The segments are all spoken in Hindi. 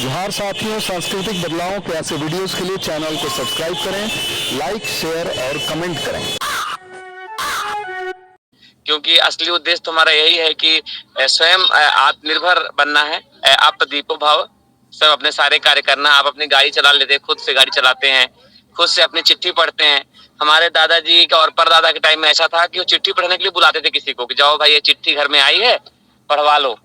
जोहार साथियों, सांस्कृतिक बदलावों के ऐसे वीडियोस के लिए चैनल को सब्सक्राइब करें, लाइक, शेयर और कमेंट करें। क्योंकि असली उद्देश्य तुम्हारा यही है कि स्वयं आत्मनिर्भर बनना है। आप दीपो भाव सब अपने सारे कार्य करना। आप अपनी गाड़ी चला लेते हैं, खुद से गाड़ी चलाते हैं, खुद से अपनी चिट्ठी पढ़ते हैं। हमारे दादाजी का और परदादा के टाइम में ऐसा था कि वो चिट्ठी पढ़ने के लिए बुलाते थे किसी को कि जाओ भाई ये चिट्ठी घर में आई है, पढ़वा लो।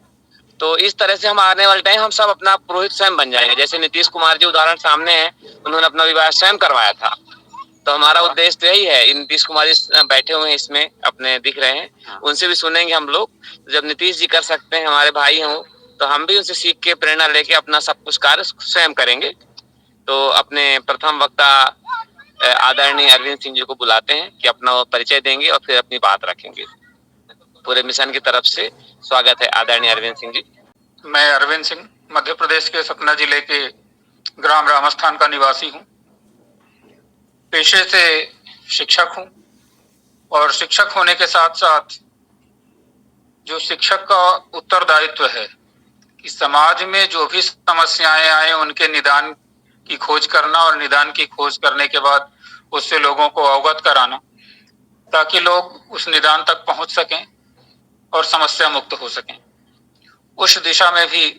तो इस तरह से हम आने वाले टाइम हम सब अपना पुरोहित स्वयं बन जाएंगे। जैसे नीतीश कुमार जी उदाहरण सामने है, उन्होंने अपना विवाह स्वयं करवाया था। तो हमारा उद्देश्य तो यही है। नीतीश कुमार जी बैठे हुए हैं इसमें, अपने दिख रहे हैं, उनसे भी सुनेंगे हम लोग। जब नीतीश जी कर सकते हैं, हमारे भाई हों, तो हम भी उनसे सीख के प्रेरणा लेके अपना सब कुछ कार्य स्वयं करेंगे। तो अपने प्रथम वक्ता आदरणीय अरविंद सिंह जी को बुलाते हैं कि अपना परिचय देंगे और फिर अपनी बात रखेंगे। पूरे मिशन की तरफ से स्वागत है आदरणीय अरविंद सिंह जी। मैं अरविंद सिंह मध्य प्रदेश के सतना जिले के ग्राम रामस्थान का निवासी हूँ। पेशे से शिक्षक हूँ और शिक्षक होने के साथ साथ जो शिक्षक का उत्तरदायित्व है कि समाज में जो भी समस्याएं आए उनके निदान की खोज करना और निदान की खोज करने के बाद उससे लोगों को अवगत कराना, ताकि लोग उस निदान तक पहुंच सकें और समस्या मुक्त हो सकें। उस दिशा में भी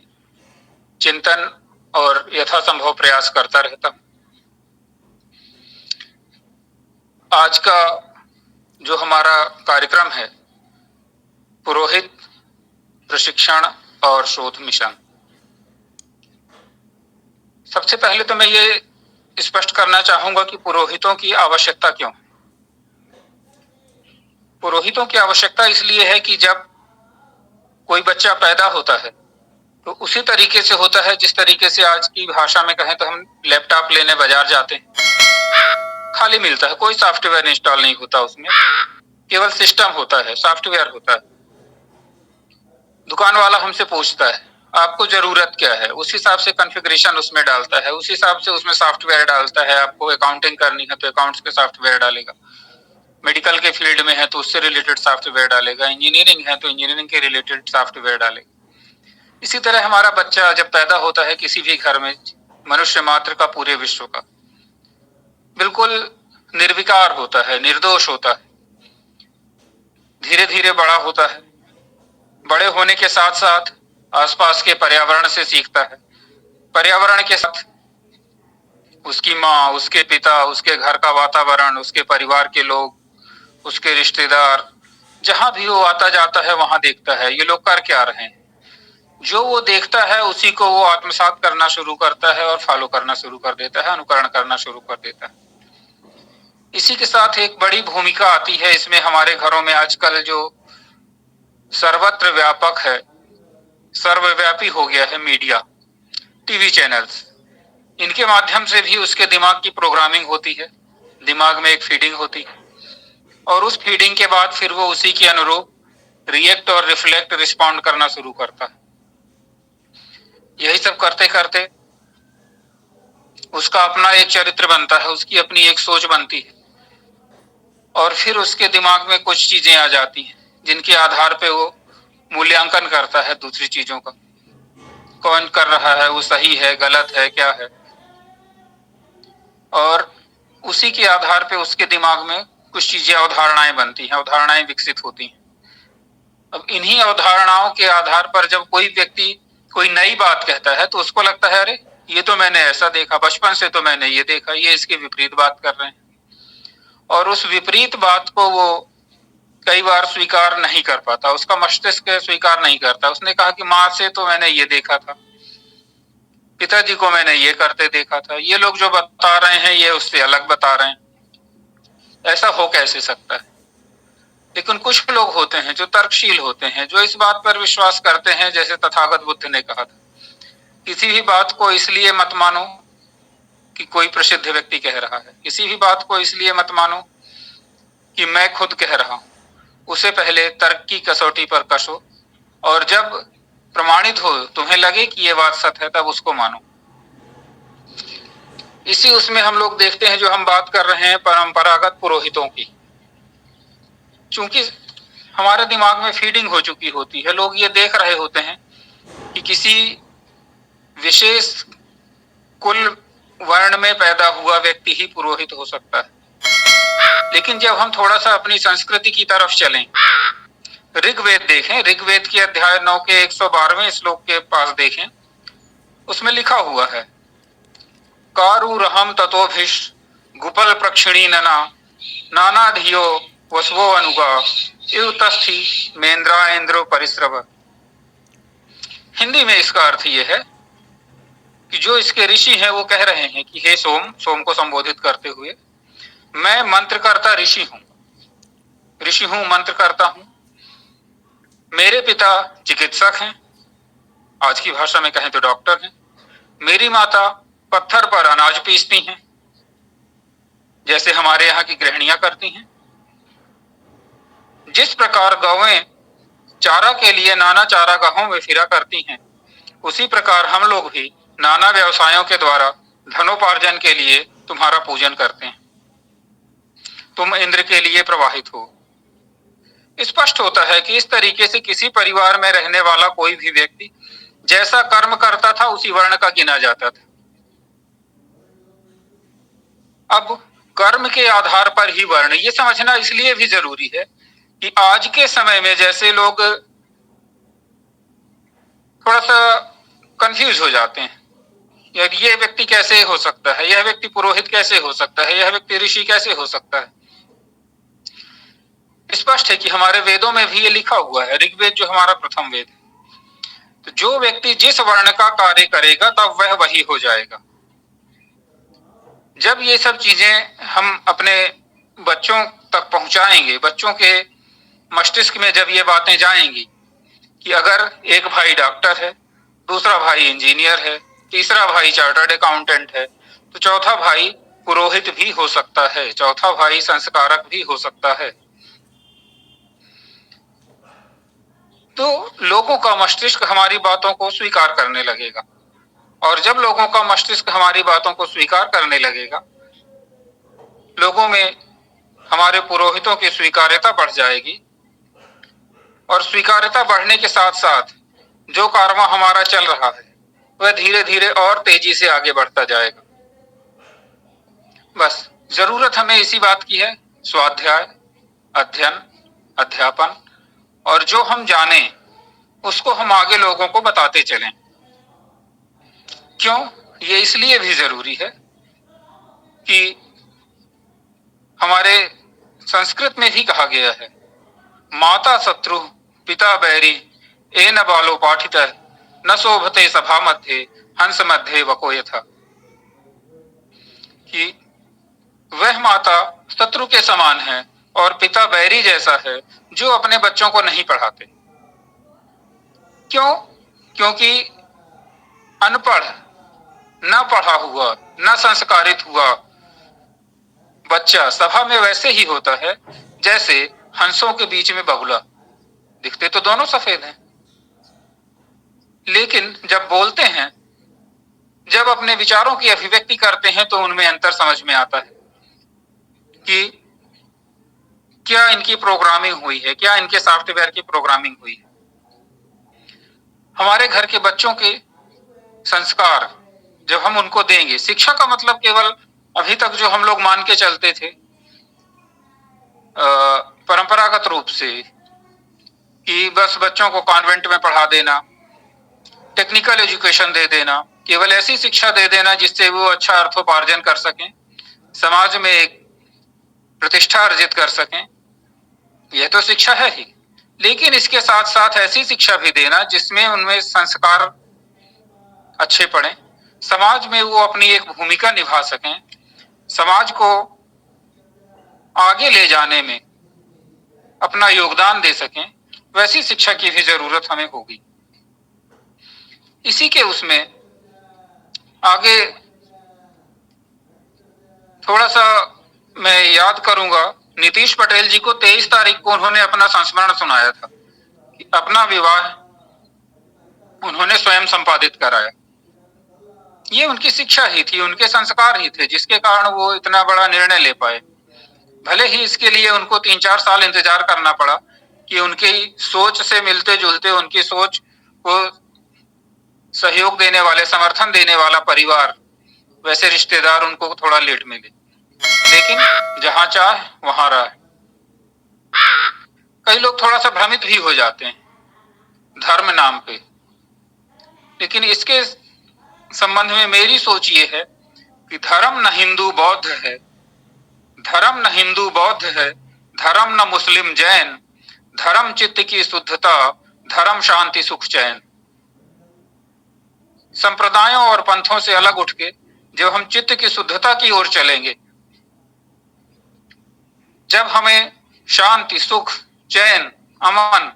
चिंतन और यथासंभव प्रयास करता रहता हूं। आज का जो हमारा कार्यक्रम है, पुरोहित प्रशिक्षण और शोध मिशन। सबसे पहले तो मैं ये स्पष्ट करना चाहूंगा कि पुरोहितों की आवश्यकता क्यों है। पुरोहितों की आवश्यकता इसलिए है कि जब कोई बच्चा पैदा होता है तो उसी तरीके से होता है जिस तरीके से आज की भाषा में कहें तो हम लैपटॉप लेने बाजार जाते हैं, खाली मिलता है, कोई सॉफ्टवेयर इंस्टॉल नहीं होता, उसमें केवल सिस्टम होता है, सॉफ्टवेयर होता है। दुकान वाला हमसे पूछता है आपको जरूरत क्या है, उस हिसाब से कॉन्फ़िगरेशन उसमें डालता है, उस हिसाब से उसमें सॉफ्टवेयर डालता है। आपको अकाउंटिंग करनी है तो अकाउंट्स के सॉफ्टवेयर डालेगा, मेडिकल के फील्ड में है तो उससे रिलेटेड सॉफ्टवेयर डालेगा, इंजीनियरिंग है तो इंजीनियरिंग के रिलेटेड सॉफ्टवेयर डालेगा। इसी तरह हमारा बच्चा जब पैदा होता है किसी भी घर में, मनुष्य मात्र का पूरे विश्व का, बिल्कुल निर्विकार होता है, निर्दोष होता है, धीरे धीरे बड़ा होता है। बड़े होने के साथ साथ आसपास के पर्यावरण से सीखता है, पर्यावरण के साथ उसकी माँ, उसके पिता, उसके घर का वातावरण, उसके परिवार के लोग, उसके रिश्तेदार, जहां भी वो आता जाता है वहां देखता है ये लोग कर क्या रहे हैं। जो वो देखता है उसी को वो आत्मसात करना शुरू करता है और फॉलो करना शुरू कर देता है, अनुकरण करना शुरू कर देता है। इसी के साथ एक बड़ी भूमिका आती है इसमें हमारे घरों में आजकल जो सर्वत्र व्यापक है, सर्वव्यापी हो गया है, मीडिया, टीवी चैनल्स, इनके माध्यम से भी उसके दिमाग की प्रोग्रामिंग होती है, दिमाग में एक फीडिंग होती है और उस फीडिंग के बाद फिर वो उसी के अनुरूप रिएक्ट और रिफ्लेक्ट, रिस्पॉन्ड करना शुरू करता है। यही सब करते करते उसका अपना एक चरित्र बनता है, उसकी अपनी एक सोच बनती है और फिर उसके दिमाग में कुछ चीजें आ जाती हैं जिनके आधार पे वो मूल्यांकन करता है दूसरी चीजों का, कौन कर रहा है वो सही है, गलत है, क्या है, और उसी के आधार पे उसके दिमाग में कुछ चीजें, अवधारणाएं बनती हैं, अवधारणाएं विकसित होती हैं। अब इन्हीं अवधारणाओं के आधार पर जब कोई व्यक्ति कोई नई बात कहता है तो उसको लगता है अरे ये तो मैंने ऐसा देखा, बचपन से तो मैंने ये देखा, ये इसके विपरीत बात कर रहे हैं। और उस विपरीत बात को वो कई बार स्वीकार नहीं कर पाता, उसका मस्तिष्क स्वीकार नहीं करता। उसने कहा कि माँ से तो मैंने ये देखा था, पिताजी को मैंने ये करते देखा था, ये लोग जो बता रहे हैं ये उससे अलग बता रहे हैं, ऐसा हो कैसे सकता है। लेकिन कुछ लोग होते हैं जो तर्कशील होते हैं, जो इस बात पर विश्वास करते हैं, जैसे तथागत बुद्ध ने कहा था, किसी भी बात को इसलिए मत मानो कि कोई प्रसिद्ध व्यक्ति कह रहा है, किसी भी बात को इसलिए मत मानो कि मैं खुद कह रहा हूं, उसे पहले तर्क की कसौटी पर कसो और जब प्रमाणित हो, तुम्हें लगे कि यह बात सत्य है, तब उसको मानो। इसी उसमें हम लोग देखते हैं जो हम बात कर रहे हैं परंपरागत पुरोहितों की, चूंकि हमारे दिमाग में फीडिंग हो चुकी होती है, लोग ये देख रहे होते हैं कि किसी विशेष कुल वर्ण में पैदा हुआ व्यक्ति ही पुरोहित हो सकता है। लेकिन जब हम थोड़ा सा अपनी संस्कृति की तरफ चलें, ऋग्वेद देखें, ऋग्वेद के अध्याय 9 के 112वें श्लोक के पास देखें, उसमें लिखा हुआ है, कारुरहम ततोभिष गुपल प्रक्षिणी नना नाना धियो वसवो अनुगा इवतस्थि मेन्द्रा इंद्रो परिश्रव। हिंदी में इसका अर्थ यह है कि जो इसके ऋषि हैं वो कह रहे हैं कि हे सोम, सोम को संबोधित करते हुए, मैं मंत्रकर्ता ऋषि हूं, मंत्र करता हूं। मेरे पिता चिकित्सक हैं, आज की भाषा में कहें तो डॉक्टर हैं। मेरी माता पत्थर पर अनाज पीसती हैं, जैसे हमारे यहाँ की गृहिणियां करती हैं। जिस प्रकार गौएं चारा के लिए नाना चारागाहों में फिरा करती हैं, उसी प्रकार हम लोग भी नाना व्यवसायों के द्वारा धनोपार्जन के लिए तुम्हारा पूजन करते हैं। तुम इंद्र के लिए प्रवाहित हो। स्पष्ट होता है कि इस तरीके से किसी परिवार में रहने वाला कोई भी व्यक्ति जैसा कर्म करता था उसी वर्ण का गिना जाता था। अब कर्म के आधार पर ही वर्ण, ये समझना इसलिए भी जरूरी है कि आज के समय में जैसे लोग थोड़ा सा कंफ्यूज हो जाते हैं, यार ये व्यक्ति कैसे हो सकता है, यह व्यक्ति पुरोहित कैसे हो सकता है, यह व्यक्ति ऋषि कैसे हो सकता है। स्पष्ट है कि हमारे वेदों में भी ये लिखा हुआ है, ऋग्वेद जो हमारा प्रथम वेद है, तो जो व्यक्ति जिस वर्ण का कार्य करेगा तब वह वही हो जाएगा। जब ये सब चीजें हम अपने बच्चों तक पहुंचाएंगे, बच्चों के मस्तिष्क में जब ये बातें जाएंगी कि अगर एक भाई डॉक्टर है, दूसरा भाई इंजीनियर है, तीसरा भाई चार्टर्ड अकाउंटेंट है, तो चौथा भाई पुरोहित भी हो सकता है, चौथा भाई संस्कारक भी हो सकता है, तो लोगों का मस्तिष्क हमारी बातों को स्वीकार करने लगेगा। और जब लोगों का मस्तिष्क हमारी बातों को स्वीकार करने लगेगा, लोगों में हमारे पुरोहितों की स्वीकार्यता बढ़ जाएगी। और स्वीकार्यता बढ़ने के साथ साथ जो कारवां हमारा चल रहा है वह धीरे धीरे और तेजी से आगे बढ़ता जाएगा। बस जरूरत हमें इसी बात की है, स्वाध्याय, अध्ययन, अध्यापन, और जो हम जाने उसको हम आगे लोगों को बताते चलें। क्यों? ये इसलिए भी जरूरी है कि हमारे संस्कृत में भी कहा गया है, माता शत्रु पिता बैरी ए न बालो पाठित न शोभते सभा मध्य हंस मध्य वको यथा, कि वह माता शत्रु के समान है और पिता बैरी जैसा है जो अपने बच्चों को नहीं पढ़ाते। क्यों? क्योंकि अनपढ़, न पढ़ा हुआ, न संस्कारित हुआ बच्चा सभा में वैसे ही होता है जैसे हंसों के बीच में बगुला। दिखते तो दोनों सफेद हैं, लेकिन जब बोलते हैं, जब अपने विचारों की अभिव्यक्ति करते हैं, तो उनमें अंतर समझ में आता है कि क्या इनकी प्रोग्रामिंग हुई है, क्या इनके सॉफ्टवेयर की प्रोग्रामिंग हुई है। हमारे घर के बच्चों के संस्कार जब हम उनको देंगे, शिक्षा का मतलब केवल अभी तक जो हम लोग मान के चलते थे परंपरागत रूप से कि बस बच्चों को कॉन्वेंट में पढ़ा देना, टेक्निकल एजुकेशन दे देना, केवल ऐसी शिक्षा दे देना जिससे वो अच्छा अर्थोपार्जन कर सकें, समाज में एक प्रतिष्ठा अर्जित कर सकें, यह तो शिक्षा है ही। लेकिन इसके साथ साथ ऐसी शिक्षा भी देना जिसमें उनमें संस्कार अच्छे पड़े, समाज में वो अपनी एक भूमिका निभा सकें, समाज को आगे ले जाने में अपना योगदान दे सकें, वैसी शिक्षा की भी जरूरत हमें होगी। इसी के उसमें आगे थोड़ा सा मैं याद करूंगा, नीतीश पटेल जी को 23 तारीख को उन्होंने अपना संस्मरण सुनाया था कि अपना विवाह उन्होंने स्वयं संपादित कराया। ये उनकी शिक्षा ही थी, उनके संस्कार ही थे, जिसके कारण वो इतना बड़ा निर्णय ले पाए। भले ही इसके लिए उनको 3-4 साल इंतजार करना पड़ा कि उनकी सोच से मिलते जुलते, उनकी सोच को सहयोग देने वाले, समर्थन देने वाला परिवार वैसे रिश्तेदार उनको थोड़ा लेट मिले, लेकिन जहां चाह वहां राह। कई लोग थोड़ा सा भ्रमित भी हो जाते हैं धर्म नाम पे, लेकिन इसके संबंध में मेरी सोच ये है कि धर्म न हिंदू बौद्ध है, धर्म न हिंदू बौद्ध है, धर्म न मुस्लिम जैन, धर्म चित्त की शुद्धता, धर्म शांति सुख चैन। संप्रदायों और पंथों से अलग उठ के जब हम चित्त की शुद्धता की ओर चलेंगे, जब हमें शांति सुख चैन अमन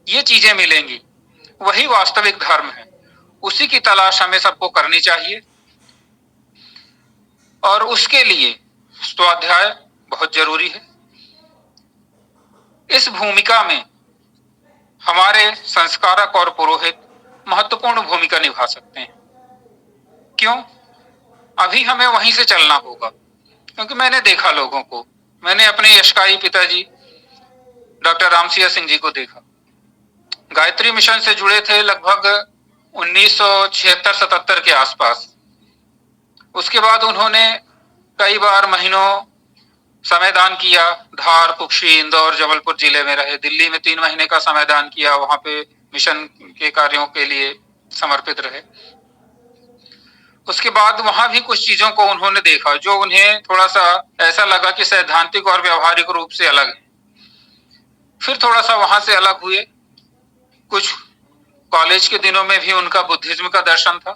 ये चीजें मिलेंगी, वही वास्तविक धर्म है। उसी की तलाश हमें सबको करनी चाहिए और उसके लिए स्वाध्याय बहुत जरूरी है। इस भूमिका में हमारे संस्कारक और पुरोहित महत्वपूर्ण भूमिका निभा सकते हैं। क्यों? अभी हमें वहीं से चलना होगा, क्योंकि मैंने देखा लोगों को, मैंने अपने यशकाई पिताजी डॉक्टर रामसिया सिंह जी को देखा, गायत्री मिशन से जुड़े थे लगभग 1976-77 के आसपास। उसके बाद उन्होंने कई बार महीनों समय दान किया, धार कुक्षी इंदौर जबलपुर जिले में रहे, दिल्ली में 3 महीने का समय दान किया, वहां पे मिशन के कार्यों के लिए समर्पित रहे। उसके बाद वहां भी कुछ चीजों को उन्होंने देखा जो उन्हें थोड़ा सा ऐसा लगा कि सैद्धांतिक और व्यवहारिक रूप से अलग है। फिर थोड़ा सा वहां से अलग हुए, कुछ कॉलेज के दिनों में भी उनका बुद्धिज्म का दर्शन था,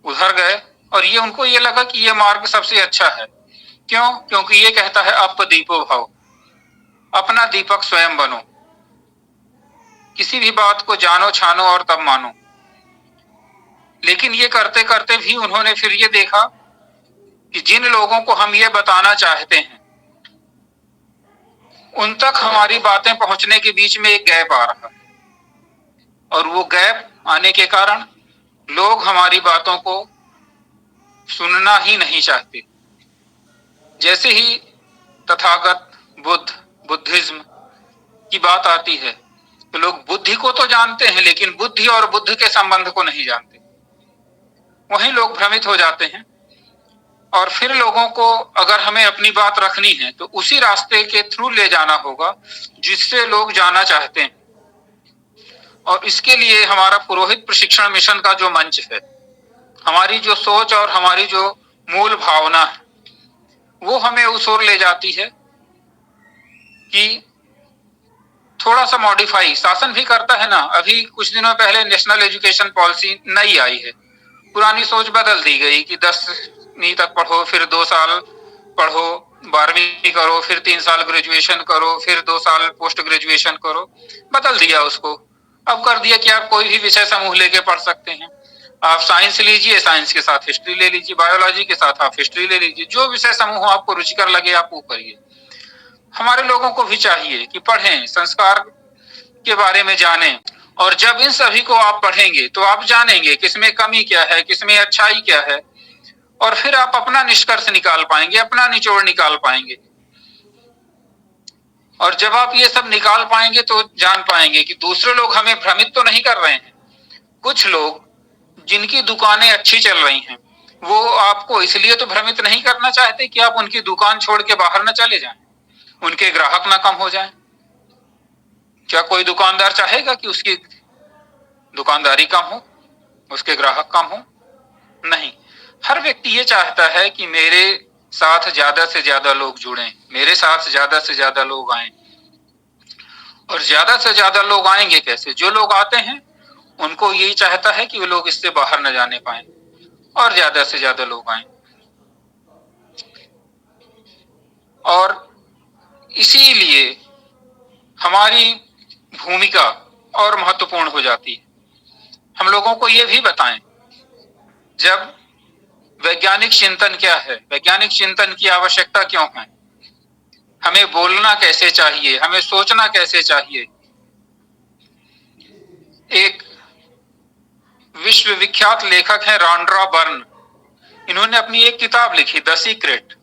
उधर गए और ये उनको ये लगा कि ये मार्ग सबसे अच्छा है। क्यों? क्योंकि ये कहता है आप दीपो भव, अपना दीपक स्वयं बनो, किसी भी बात को जानो छानो और तब मानो। लेकिन ये करते करते भी उन्होंने फिर ये देखा कि जिन लोगों को हम ये बताना चाहते हैं उन तक हमारी बातें पहुंचने के बीच में एक गैप आ रहा है, और वो गैप आने के कारण लोग हमारी बातों को सुनना ही नहीं चाहते। जैसे ही तथागत बुद्ध बुद्धिज्म की बात आती है तो लोग बुद्धि को तो जानते हैं, लेकिन बुद्धि और बुद्ध के संबंध को नहीं जानते। वहीं लोग भ्रमित हो जाते हैं, और फिर लोगों को अगर हमें अपनी बात रखनी है तो उसी रास्ते के थ्रू ले जाना होगा जिससे लोग जाना चाहते हैं। और इसके लिए हमारा पुरोहित प्रशिक्षण मिशन का जो मंच है, हमारी जो सोच और हमारी जो मूल भावना है, वो हमें उस ओर ले जाती है कि थोड़ा सा मॉडिफाई शासन भी करता है ना। अभी कुछ दिनों पहले नेशनल एजुकेशन पॉलिसी नई आई है, पुरानी सोच बदल दी गई कि 10वीं तक पढ़ो, फिर 2 साल पढ़ो, 12वीं करो, फिर 3 साल ग्रेजुएशन करो, फिर 2 साल पोस्ट ग्रेजुएशन करो। बदल दिया उसको, अब कर दिया कि आप कोई भी विषय समूह लेके पढ़ सकते हैं। आप साइंस लीजिए, साइंस के साथ हिस्ट्री ले लीजिए, बायोलॉजी के साथ आप हिस्ट्री ले लीजिए, जो विषय समूह आपको रुचिकर लगे आप वो करिए। हमारे लोगों को भी चाहिए कि पढ़ें, संस्कार के बारे में जानें, और जब इन सभी को आप पढ़ेंगे तो आप जानेंगे किसमें कमी क्या है, किसमें अच्छाई क्या है, और फिर आप अपना निष्कर्ष निकाल पाएंगे, अपना निचोड़ निकाल पाएंगे। और जब आप ये सब निकाल पाएंगे तो जान पाएंगे कि दूसरे लोग हमें भ्रमित तो नहीं कर रहे हैं। कुछ लोग जिनकी दुकानें अच्छी चल रही हैं वो आपको इसलिए तो भ्रमित नहीं करना चाहते कि आप उनकी दुकान छोड़ के बाहर न चले जाएं, उनके ग्राहक ना कम हो जाएं। क्या कोई दुकानदार चाहेगा कि उसकी दुकानदारी कम हो, उसके ग्राहक कम हो? नहीं, हर व्यक्ति ये चाहता है कि मेरे साथ ज्यादा से ज्यादा लोग जुड़ें, मेरे साथ ज्यादा से ज्यादा लोग आएं। और ज्यादा से ज्यादा लोग आएंगे कैसे? जो लोग आते हैं उनको यही चाहता है कि वो लोग इससे बाहर न जाने पाए और ज्यादा से ज्यादा लोग आए। और इसीलिए हमारी भूमिका और महत्वपूर्ण हो जाती है। हम लोगों को ये भी बताएं, जब वैज्ञानिक चिंतन क्या है, वैज्ञानिक चिंतन की आवश्यकता क्यों है, हमें बोलना कैसे चाहिए, हमें सोचना कैसे चाहिए। एक विश्व विख्यात लेखक है रॉन्ड्रा बर्न, इन्होंने अपनी एक किताब लिखी द सीक्रेट।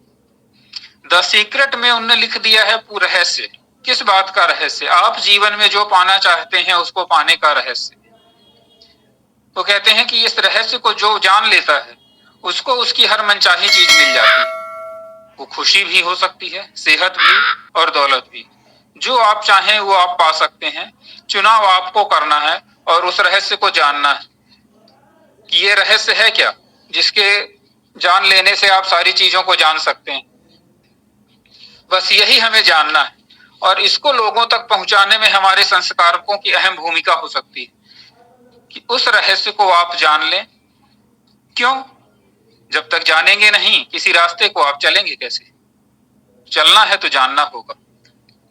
द सीक्रेट में उन्होंने लिख दिया है रहस्य। किस बात का रहस्य? आप जीवन में जो पाना चाहते हैं उसको पाने का रहस्य। तो कहते हैं कि इस रहस्य को जो जान लेता है उसको उसकी हर मनचाही चीज मिल जाती है। वो खुशी भी हो सकती है, सेहत भी और दौलत भी। जो आप चाहें वो आप पा सकते हैं। चुनाव आपको करना है और उस रहस्य को जानना है कि ये रहस्य है क्या, जिसके जान लेने से आप सारी चीजों को जान सकते हैं। बस यही हमें जानना है और इसको लोगों तक पहुंचाने में हमारे संस्कारकों की अहम भूमिका हो सकती है कि उस रहस्य को आप जान लें। क्यों? जब तक जानेंगे नहीं किसी रास्ते को, आप चलेंगे कैसे? चलना है तो जानना होगा।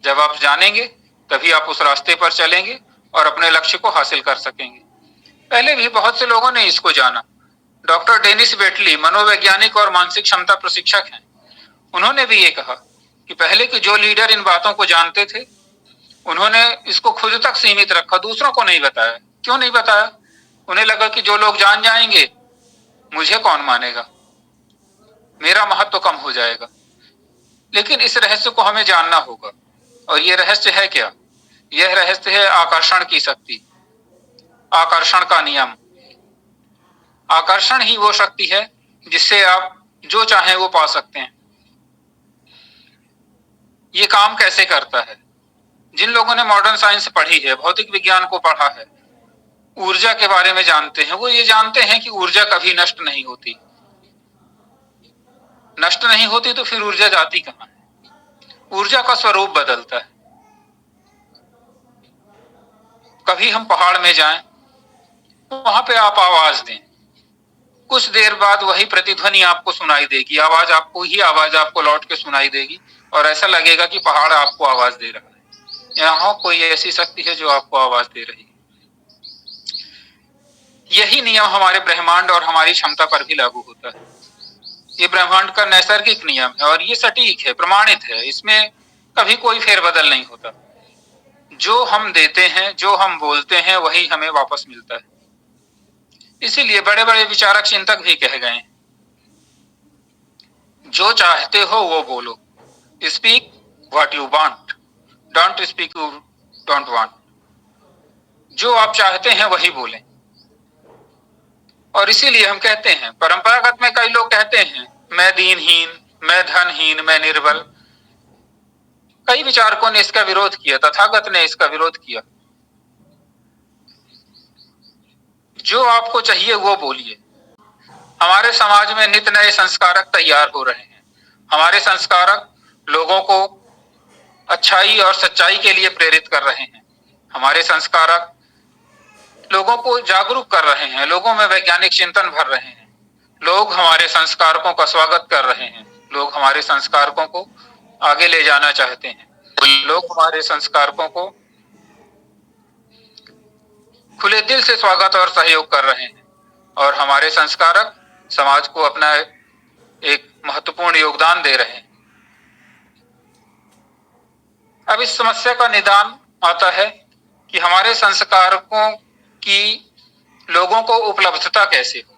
जब आप जानेंगे तभी आप उस रास्ते पर चलेंगे और अपने लक्ष्य को हासिल कर सकेंगे। पहले भी बहुत से लोगों ने इसको जाना। डॉक्टर डेनिस बेटली मनोवैज्ञानिक और मानसिक क्षमता प्रशिक्षक हैं। उन्होंने भी ये कहा कि पहले के जो लीडर इन बातों को जानते थे, उन्होंने इसको खुद तक सीमित रखा, दूसरों को नहीं बताया। क्यों नहीं बताया? उन्हें लगा कि जो लोग जान जाएंगे मुझे कौन मानेगा, मेरा महत्व कम हो जाएगा। लेकिन इस रहस्य को हमें जानना होगा। और यह रहस्य है क्या? यह रहस्य है आकर्षण की शक्ति, आकर्षण का नियम। आकर्षण ही वो शक्ति है जिससे आप जो चाहें वो पा सकते हैं। ये काम कैसे करता है? जिन लोगों ने मॉडर्न साइंस पढ़ी है, भौतिक विज्ञान को पढ़ा है, ऊर्जा के बारे में जानते हैं, वो ये जानते हैं कि ऊर्जा कभी नष्ट नहीं होती। नष्ट नहीं होती तो फिर ऊर्जा जाती कहां है? ऊर्जा का स्वरूप बदलता है। कभी हम पहाड़ में जाएं, वहां पे आप आवाज दें, कुछ देर बाद वही प्रतिध्वनि आपको सुनाई देगी, आवाज आपको लौट के सुनाई देगी और ऐसा लगेगा कि पहाड़ आपको आवाज दे रहा है। यहाँ कोई ऐसी शक्ति है जो आपको आवाज दे रही है। यही नियम हमारे ब्रह्मांड और हमारी क्षमता पर भी लागू होता है। ये ब्रह्मांड का नैसर्गिक नियम है और ये सटीक है, प्रमाणित है। इसमें कभी कोई फेरबदल नहीं होता। जो हम देते हैं, जो हम बोलते हैं, वही हमें वापस मिलता है। इसीलिए बड़े बड़े विचारक चिंतक भी कह गए, जो चाहते हो वो बोलो, speak what you want, don't speak you don't want. जो आप चाहते हैं वही बोलें। और इसीलिए हम कहते हैं, परंपरागत में कई लोग कहते हैं मैं दीनहीन, मैं धनहीन, मैं निर्बल। कई विचारकों ने इसका विरोध किया, तथागत ने इसका विरोध किया। जो आपको चाहिए वो बोलिए। हमारे समाज में नित्य नए संस्कारक तैयार हो रहे हैं। हमारे संस्कारक लोगों को अच्छाई और सच्चाई के लिए प्रेरित कर रहे हैं। हमारे संस्कारक लोगों को जागरूक कर रहे हैं, लोगों में वैज्ञानिक चिंतन भर रहे हैं। लोग हमारे संस्कारकों का स्वागत कर रहे हैं। लोग हमारे संस्कारकों को आगे ले जाना चाहते हैं। लोग हमारे संस्कारकों को खुले दिल से स्वागत और सहयोग कर रहे हैं और हमारे संस्कारक समाज को अपना एक महत्वपूर्ण योगदान दे रहे हैं। अब इस समस्या का निदान आता है कि हमारे संस्कारकों की लोगों को उपलब्धता कैसे हो।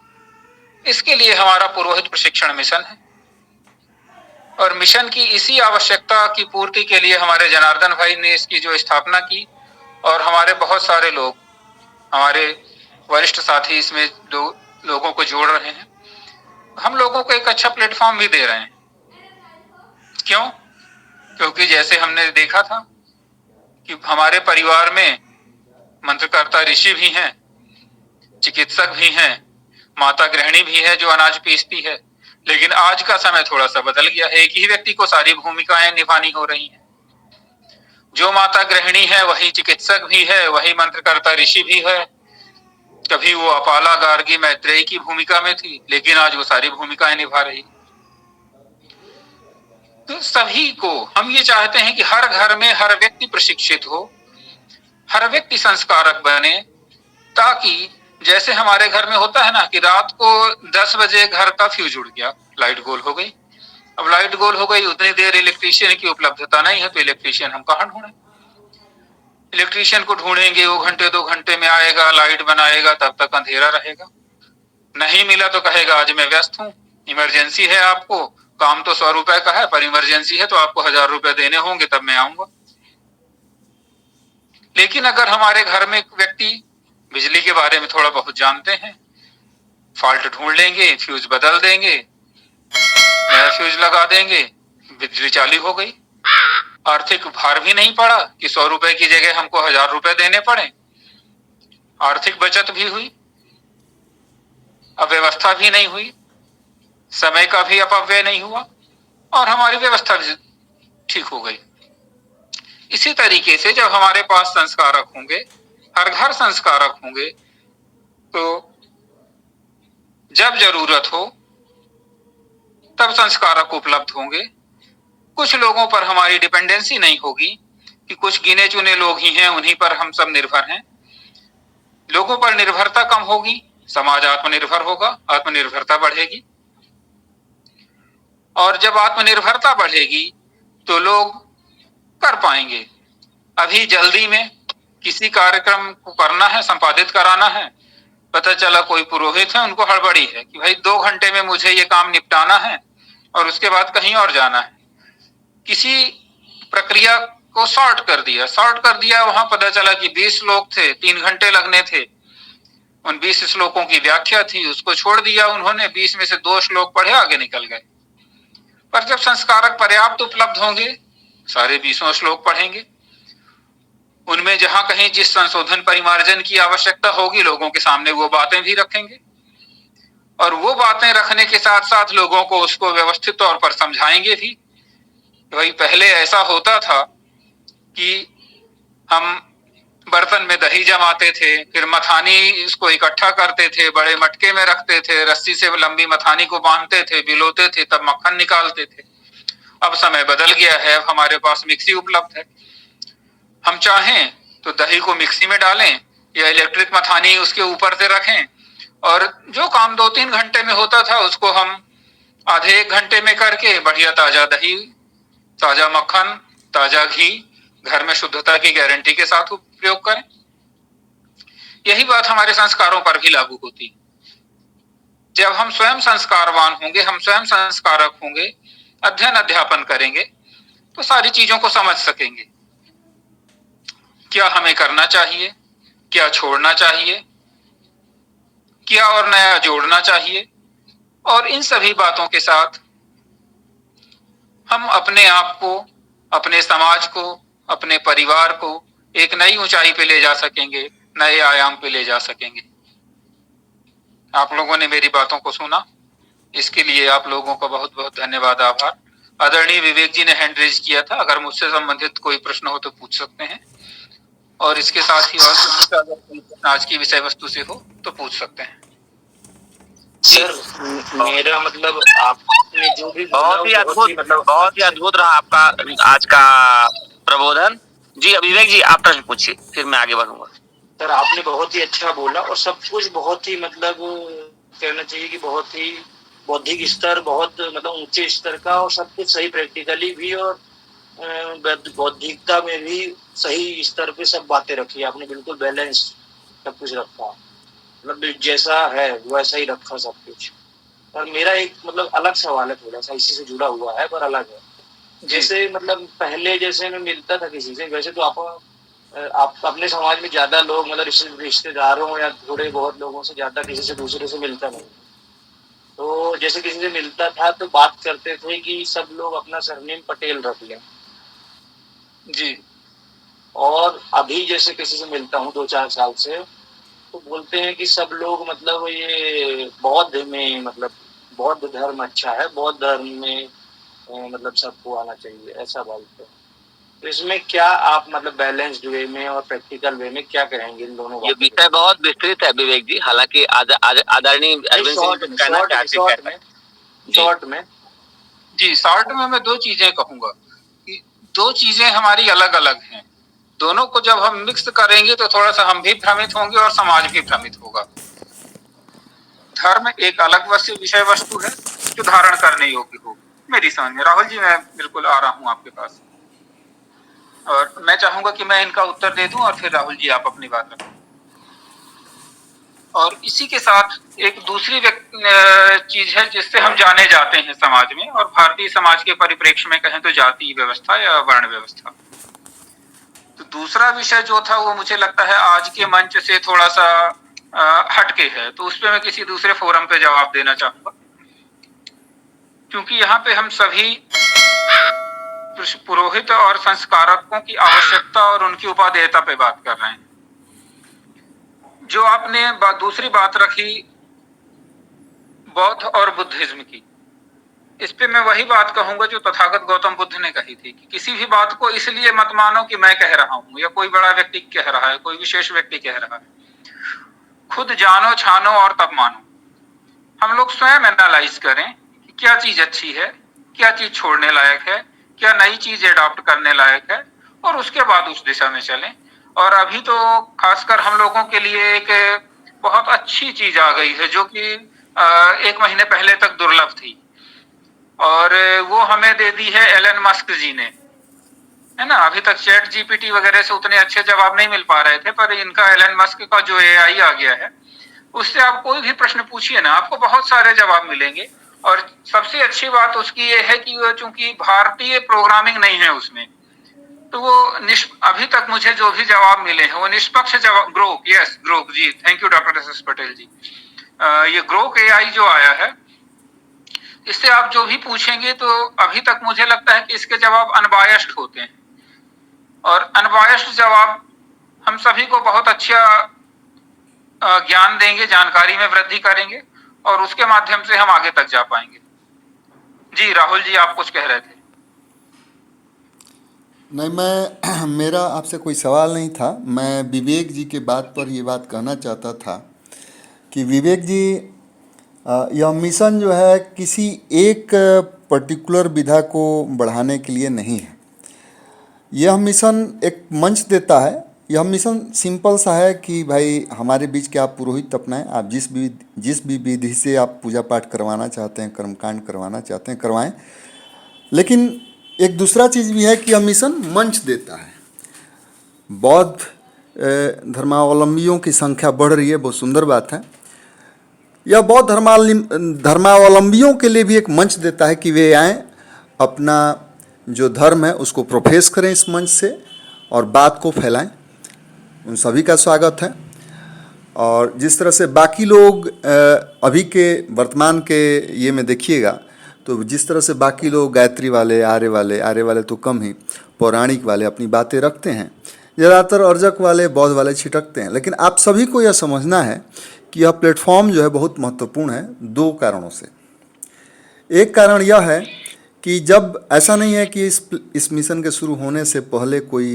इसके लिए हमारा पुरोहित प्रशिक्षण मिशन है और मिशन की इसी आवश्यकता की पूर्ति के लिए हमारे जनार्दन भाई ने इसकी जो स्थापना की और हमारे बहुत सारे लोग, हमारे वरिष्ठ साथी इसमें लोगों को जोड़ रहे हैं। हम लोगों को एक अच्छा प्लेटफॉर्म भी दे रहे हैं। क्यों? क्योंकि जैसे हमने देखा था कि हमारे परिवार में मंत्रकर्ता ऋषि भी हैं, चिकित्सक भी हैं, माता गृहिणी भी है जो अनाज पीसती है। लेकिन आज का समय थोड़ा सा बदल गया है। एक ही व्यक्ति को सारी भूमिकाएं निभानी हो रही हैं। जो माता गृहिणी है वही चिकित्सक भी है, वही मंत्रकर्ता ऋषि भी है। कभी वो अपाला, गार्गी, मैत्रेयी की भूमिका में थी, लेकिन आज वो सारी भूमिकाएं निभा रही। तो सभी को हम ये चाहते हैं कि हर घर में हर व्यक्ति प्रशिक्षित हो, हर व्यक्ति संस्कारक बने, ताकि जैसे हमारे घर में होता है ना कि रात को 10 बजे घर का फ्यूज उड़ गया, लाइट गोल हो गई। अब लाइट गोल हो गई, उतनी देर इलेक्ट्रीशियन की उपलब्धता नहीं है, तो इलेक्ट्रीशियन हम कहाँ ढूंढें? इलेक्ट्रीशियन को ढूंढेंगे, वो घंटे 2 घंटे में आएगा, लाइट बनाएगा, तब तक अंधेरा रहेगा। नहीं मिला तो कहेगा आज मैं व्यस्त हूँ, इमरजेंसी है आपको, काम तो 100 रुपए का है पर इमरजेंसी है तो आपको 1000 रुपए देने होंगे तब मैं आऊंगा। लेकिन अगर हमारे घर में एक व्यक्ति बिजली के बारे में थोड़ा बहुत जानते हैं, फॉल्ट ढूंढ लेंगे, फ्यूज बदल देंगे, नया फ्यूज लगा देंगे, बिजली चालू हो गई। आर्थिक भार भी नहीं पड़ा कि 100 रुपए की जगह हमको 1000 रुपए देने पड़े। आर्थिक बचत भी हुई, अव्यवस्था भी नहीं हुई, समय का भी अपव्यय नहीं हुआ और हमारी व्यवस्था भी ठीक हो गई। इसी तरीके से जब हमारे पास संस्कारक होंगे, हर घर संस्कारक होंगे, तो जब जरूरत हो तब संस्कारक उपलब्ध होंगे। कुछ लोगों पर हमारी डिपेंडेंसी नहीं होगी कि कुछ गिने चुने लोग ही हैं, उन्हीं पर हम सब निर्भर हैं। लोगों पर निर्भरता कम होगी, समाज आत्मनिर्भर होगा, आत्मनिर्भरता बढ़ेगी। और जब आत्मनिर्भरता बढ़ेगी तो लोग कर पाएंगे। अभी जल्दी में किसी कार्यक्रम को करना है, संपादित कराना है, पता चला कोई पुरोहित है, उनको हड़बड़ी है कि भाई 2 घंटे में मुझे ये काम निपटाना है और उसके बाद कहीं और जाना है। किसी प्रक्रिया को शॉर्ट कर दिया, वहां पता चला कि 20 श्लोक थे, 3 घंटे लगने थे। उन 20 श्लोकों की व्याख्या थी, उसको छोड़ दिया उन्होंने, 20 में से 2 श्लोक पढ़े, आगे निकल गए। पर जब संस्कारक पर्याप्त उपलब्ध होंगे, सारे 20 श्लोक पढ़ेंगे। उनमें जहां कहीं जिस संशोधन परिमार्जन की आवश्यकता होगी, लोगों के सामने वो बातें भी रखेंगे और वो बातें रखने के साथ साथ लोगों को उसको व्यवस्थित तौर पर समझाएंगे भी। भाई पहले ऐसा होता था कि हम बर्तन में दही जमाते थे, फिर मथानी इसको इकट्ठा करते थे, बड़े मटके में रखते थे, रस्सी से लंबी मथानी को बांधते थे, बिलोते थे, तब मक्खन निकालते थे। अब समय बदल गया है, अब हमारे पास मिक्सी उपलब्ध है। हम चाहें तो दही को मिक्सी में डालें या इलेक्ट्रिक मथानी उसके ऊपर से रखें और जो काम 2-3 घंटे में होता था उसको हम आधे 1 घंटे में करके बढ़िया ताजा दही, ताजा मक्खन, ताजा घी घर में शुद्धता की गारंटी के साथ उपयोग करें। यही बात हमारे संस्कारों पर भी लागू होती। जब हम स्वयं संस्कारवान होंगे, हम स्वयं संस्कारक होंगे, अध्ययन अध्यापन करेंगे, तो सारी चीजों को समझ सकेंगे। क्या हमें करना चाहिए, क्या छोड़ना चाहिए, क्या और नया जोड़ना चाहिए, और इन सभी बातों के साथ हम अपने आप को, अपने समाज को, अपने परिवार को एक नई ऊंचाई पे ले जा सकेंगे, नए आयाम पे ले जा सकेंगे। आप लोगों ने मेरी बातों को सुना, इसके लिए आप लोगों का बहुत बहुत धन्यवाद, आभार। आदरणीय विवेक जी ने हैंड रेज किया था, अगर मुझसे संबंधित कोई प्रश्न हो तो पूछ सकते हैं, और इसके साथ ही और अगर कोई प्रश्न आज की विषय वस्तु से हो तो पूछ सकते हैं। सर मेरा मतलब आपने जो भी बहुत ही अद्भुत रहा आपका आज का प्रबोधन। जी विवेक जी, आप प्रश्न पूछिए, फिर मैं आगे बढ़ूंगा। सर आपने बहुत ही अच्छा बोला और सब कुछ बहुत ही मतलब कहना चाहिए कि बहुत ही बौद्धिक स्तर, बहुत मतलब ऊंचे स्तर का, और सब कुछ सही प्रैक्टिकली भी और बौद्धिकता में भी सही स्तर पे सब बातें रखी आपने, बिल्कुल बैलेंस सब कुछ रखा, मतलब जैसा है वैसा ही रखा सब कुछ। और मेरा एक मतलब अलग सवाल है, थोड़ा सा इसी से जुड़ा हुआ है पर अलग है। जैसे मतलब पहले जैसे मैं मिलता था किसी से, वैसे तो आप अपने समाज में ज्यादा लोग मतलब रिश्तेदारों या थोड़े बहुत लोगों से ज्यादा किसी से दूसरे से मिलता नहीं। तो जैसे किसी से मिलता था तो बात करते थे कि सब लोग अपना सरनेम पटेल रख लें जी। और अभी जैसे किसी से मिलता हूँ 2-4 साल से, तो बोलते हैं कि सब लोग मतलब ये बौद्ध में मतलब बौद्ध धर्म अच्छा है, बौद्ध धर्म में मतलब सबको आना चाहिए, ऐसा बोलते हैं। तो इसमें क्या आप मतलब बैलेंस्ड वे में और प्रैक्टिकल वे में क्या कहेंगे इन दोनों? ये विषय बहुत विस्तृत है विवेक जी, हालांकि आदरणीय अरविंद सिंह कहना चाहते हैं शॉर्ट में मैं 2 चीजें कहूंगा कि 2 चीजें हमारी अलग अलग हैं। दोनों को जब हम मिक्स करेंगे तो थोड़ा सा हम भी भ्रमित होंगे और समाज भी भ्रमित होगा। धर्म एक अलग विषय वस्तु है जो धारण करने योग्य हो, मेरी समझ में। राहुल जी, मैं बिल्कुल आ रहा हूँ आपके पास और मैं चाहूंगा कि मैं इनका उत्तर दे दूं और फिर राहुल जी आप अपनी बात रखें। और इसी के साथ एक दूसरी चीज है जिससे हम जाने जाते हैं समाज में, और भारतीय समाज के परिप्रेक्ष्य में कहें तो जाति व्यवस्था या वर्ण व्यवस्था। तो दूसरा विषय जो था वो मुझे लगता है आज के मंच से थोड़ा सा हटके है, तो उस पे मैं किसी दूसरे फोरम पे जवाब देना चाहूंगा, क्योंकि यहाँ पे हम सभी पुरोहित और संस्कारकों की आवश्यकता और उनकी उपादेयता पे बात कर रहे हैं। जो आपने दूसरी बात रखी बौद्ध और बुद्धिज्म की, इस पे मैं वही बात कहूंगा जो तथागत गौतम बुद्ध ने कही थी कि किसी भी बात को इसलिए मत मानो कि मैं कह रहा हूं या कोई बड़ा व्यक्ति कह रहा है, कोई विशेष व्यक्ति कह रहा है। खुद जानो, छानो और तब मानो। हम लोग स्वयं एनालाइज करें कि क्या चीज अच्छी है, क्या चीज छोड़ने लायक है, क्या नई चीज एडॉप्ट करने लायक है, और उसके बाद उस दिशा में चलें। और अभी तो खासकर हम लोगों के लिए एक बहुत अच्छी चीज आ गई है जो कि 1 महीने पहले तक दुर्लभ थी, और वो हमें दे दी है एलन मस्क जी ने, है ना। अभी तक चैट जीपीटी वगैरह से उतने अच्छे जवाब नहीं मिल पा रहे थे, पर इनका एलन मस्क का जो एआई आ गया है, उससे आप कोई भी प्रश्न पूछिए ना, आपको बहुत सारे जवाब मिलेंगे। और सबसे अच्छी बात उसकी ये है कि वो चूंकि भारतीय प्रोग्रामिंग नहीं है उसमें, तो वो अभी तक मुझे जो भी जवाब मिले हैं वो निष्पक्ष जवाब। Grok ji, thank you doctor S S Patel ji. ये ग्रोक एआई जो आया है, इससे आप जो भी पूछेंगे तो अभी तक मुझे लगता है कि इसके जवाब अनबायस्ड होते हैं, और अनबायस्ड जवाब हम सभी को बहुत अच्छा ज्ञान देंगे, जानकारी में वृद्धि करेंगे, और उसके माध्यम से हम आगे तक जा पाएंगे। जी राहुल जी, आप कुछ कह रहे थे। नहीं, मेरा आपसे कोई सवाल नहीं था। मैं विवेक जी के बात पर ये बात कहना चाहता था कि विवेक जी, यह मिशन जो है किसी एक पर्टिकुलर विधा को बढ़ाने के लिए नहीं है। यह मिशन एक मंच देता है। यह मिशन सिंपल सा है कि भाई हमारे बीच के आप पुरोहित अपनाएं, आप जिस भी विधि से आप पूजा पाठ करवाना चाहते हैं, कर्मकांड करवाना चाहते हैं, करवाएं। लेकिन एक दूसरा चीज़ भी है कि यह मिशन मंच देता है। बौद्ध धर्मावलंबियों की संख्या बढ़ रही है, बहुत सुंदर बात है। यह बौद्ध धर्मावलंबियों के लिए भी एक मंच देता है कि वे आएँ, अपना जो धर्म है उसको प्रोफेस करें इस मंच से और बात को फैलाएं। उन सभी का स्वागत है। और जिस तरह से बाकी लोग अभी के वर्तमान के ये में देखिएगा तो जिस तरह से बाकी लोग गायत्री वाले, आर्य वाले तो कम ही, पौराणिक वाले अपनी बातें रखते हैं, ज़्यादातर अर्जक वाले, बौद्ध वाले छिटकते हैं। लेकिन आप सभी को यह समझना है कि यह प्लेटफॉर्म जो है बहुत महत्वपूर्ण है 2 कारणों से। एक कारण यह है कि जब ऐसा नहीं है कि इस मिशन के शुरू होने से पहले कोई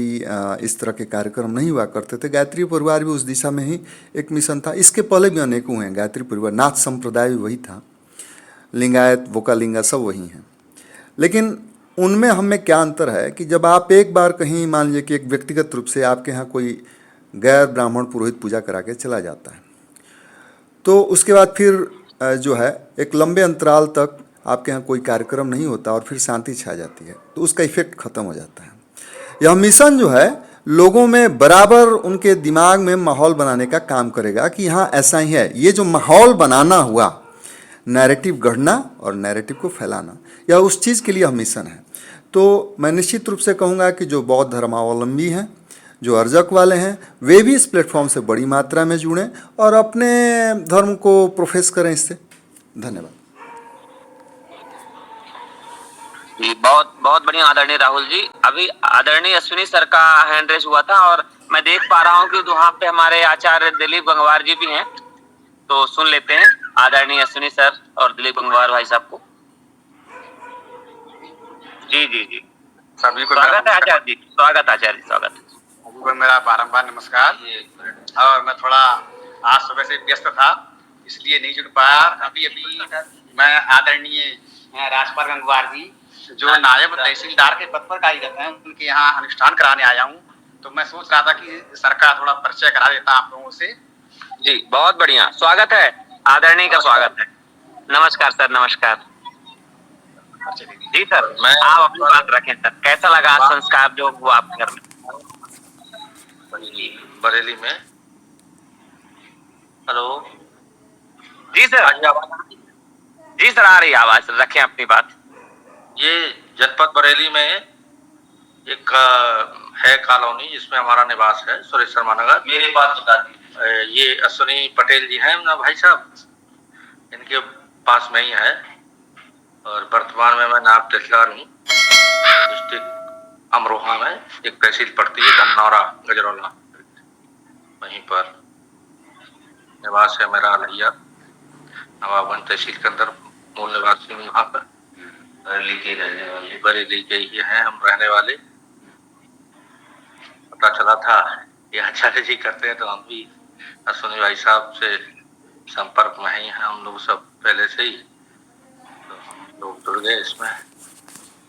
इस तरह के कार्यक्रम नहीं हुआ करते थे। गायत्री परिवार भी उस दिशा में ही एक मिशन था। इसके पहले भी अनेकों हैं गायत्री परिवार, नाथ संप्रदाय भी वही था, लिंगायत, वोकालिंगा सब वही हैं। लेकिन उनमें हमें क्या अंतर है कि जब आप एक बार कहीं मान लीजिए कि एक व्यक्तिगत रूप से आपके यहाँ कोई गैर ब्राह्मण पुरोहित पूजा करा के चला जाता है, तो उसके बाद फिर जो है एक लंबे अंतराल तक आपके यहाँ कोई कार्यक्रम नहीं होता और फिर शांति छा जाती है, तो उसका इफेक्ट खत्म हो जाता है। यह मिशन जो है लोगों में बराबर उनके दिमाग में माहौल बनाने का काम करेगा कि हाँ ऐसा ही है। ये जो माहौल बनाना हुआ, नैरेटिव गढ़ना और नैरेटिव को फैलाना, यह उस चीज़ के लिए यह मिशन है। तो मैं निश्चित रूप से कहूँगा कि जो बौद्ध धर्मावलंबी हैं, जो अर्जक वाले हैं, वे भी इस प्लेटफॉर्म से बड़ी मात्रा में जुड़ें और अपने धर्म को प्रोफेस करें इससे। धन्यवाद। जी बहुत बहुत बढ़िया आदरणीय राहुल जी। अभी आदरणीय अश्विनी सर का हैंड रेस हुआ था और मैं देख पा रहा हूँ कि वहाँ पे हमारे आचार्य दिलीप गंगवार जी भी हैं, तो सुन लेते हैं आदरणीय अश्विनी सर और दिलीप गंगवार भाई साहब को। जी जी जी, सभी को स्वागत है आचार्य जी। स्वागत आचार्य जी, स्वागत। सभी को मेरा बारंबार नमस्कार। और मैं थोड़ा आज सुबह से व्यस्त था इसलिए नहीं जुड़ पाया। अभी मैं आदरणीय राजपाल गंगवार जी जो नायब तहसीलदार के पद पर कार्यरत हैं, उनके यहाँ अनुष्ठान कराने आया हूँ। तो मैं सोच रहा था कि सर का थोड़ा परिचय करा देता आप लोगों से। जी बहुत बढ़िया, स्वागत है आदरणीय का, स्वागत है। नमस्कार सर, नमस्कार जी सर। आप अपनी बात रखें सर, कैसा लगा संस्कार जो हुआ आपके घर में? बरेली में। हेलो जी सर, जी सर आ रही आवाज, रखें अपनी बात। ये जनपद बरेली में एक है कॉलोनी जिसमें हमारा निवास है, सुरेश शर्मा नगर। मेरी बात बता दी ये अश्विनी पटेल जी हैं ना भाई साहब, इनके पास में ही है और वर्तमान में मैं नायब तहसीलदार हूँ। डिस्ट्रिक्ट अमरोहा में एक तहसील पड़ती है धनौरा गजरौला, वहीं पर निवास है मेरा लहिया नवाबगंज तहसील के अंदर, मूल निवासी हूँ यहाँ पर। बरेली के ही हैं हम रहने वाले। पता चला था ये आचार्य जी करते हैं तो हम भी अश्विनी भाई साहब से संपर्क में ही हैं हम लोग सब पहले से ही, तो हम लोग जुड़ गए इसमें।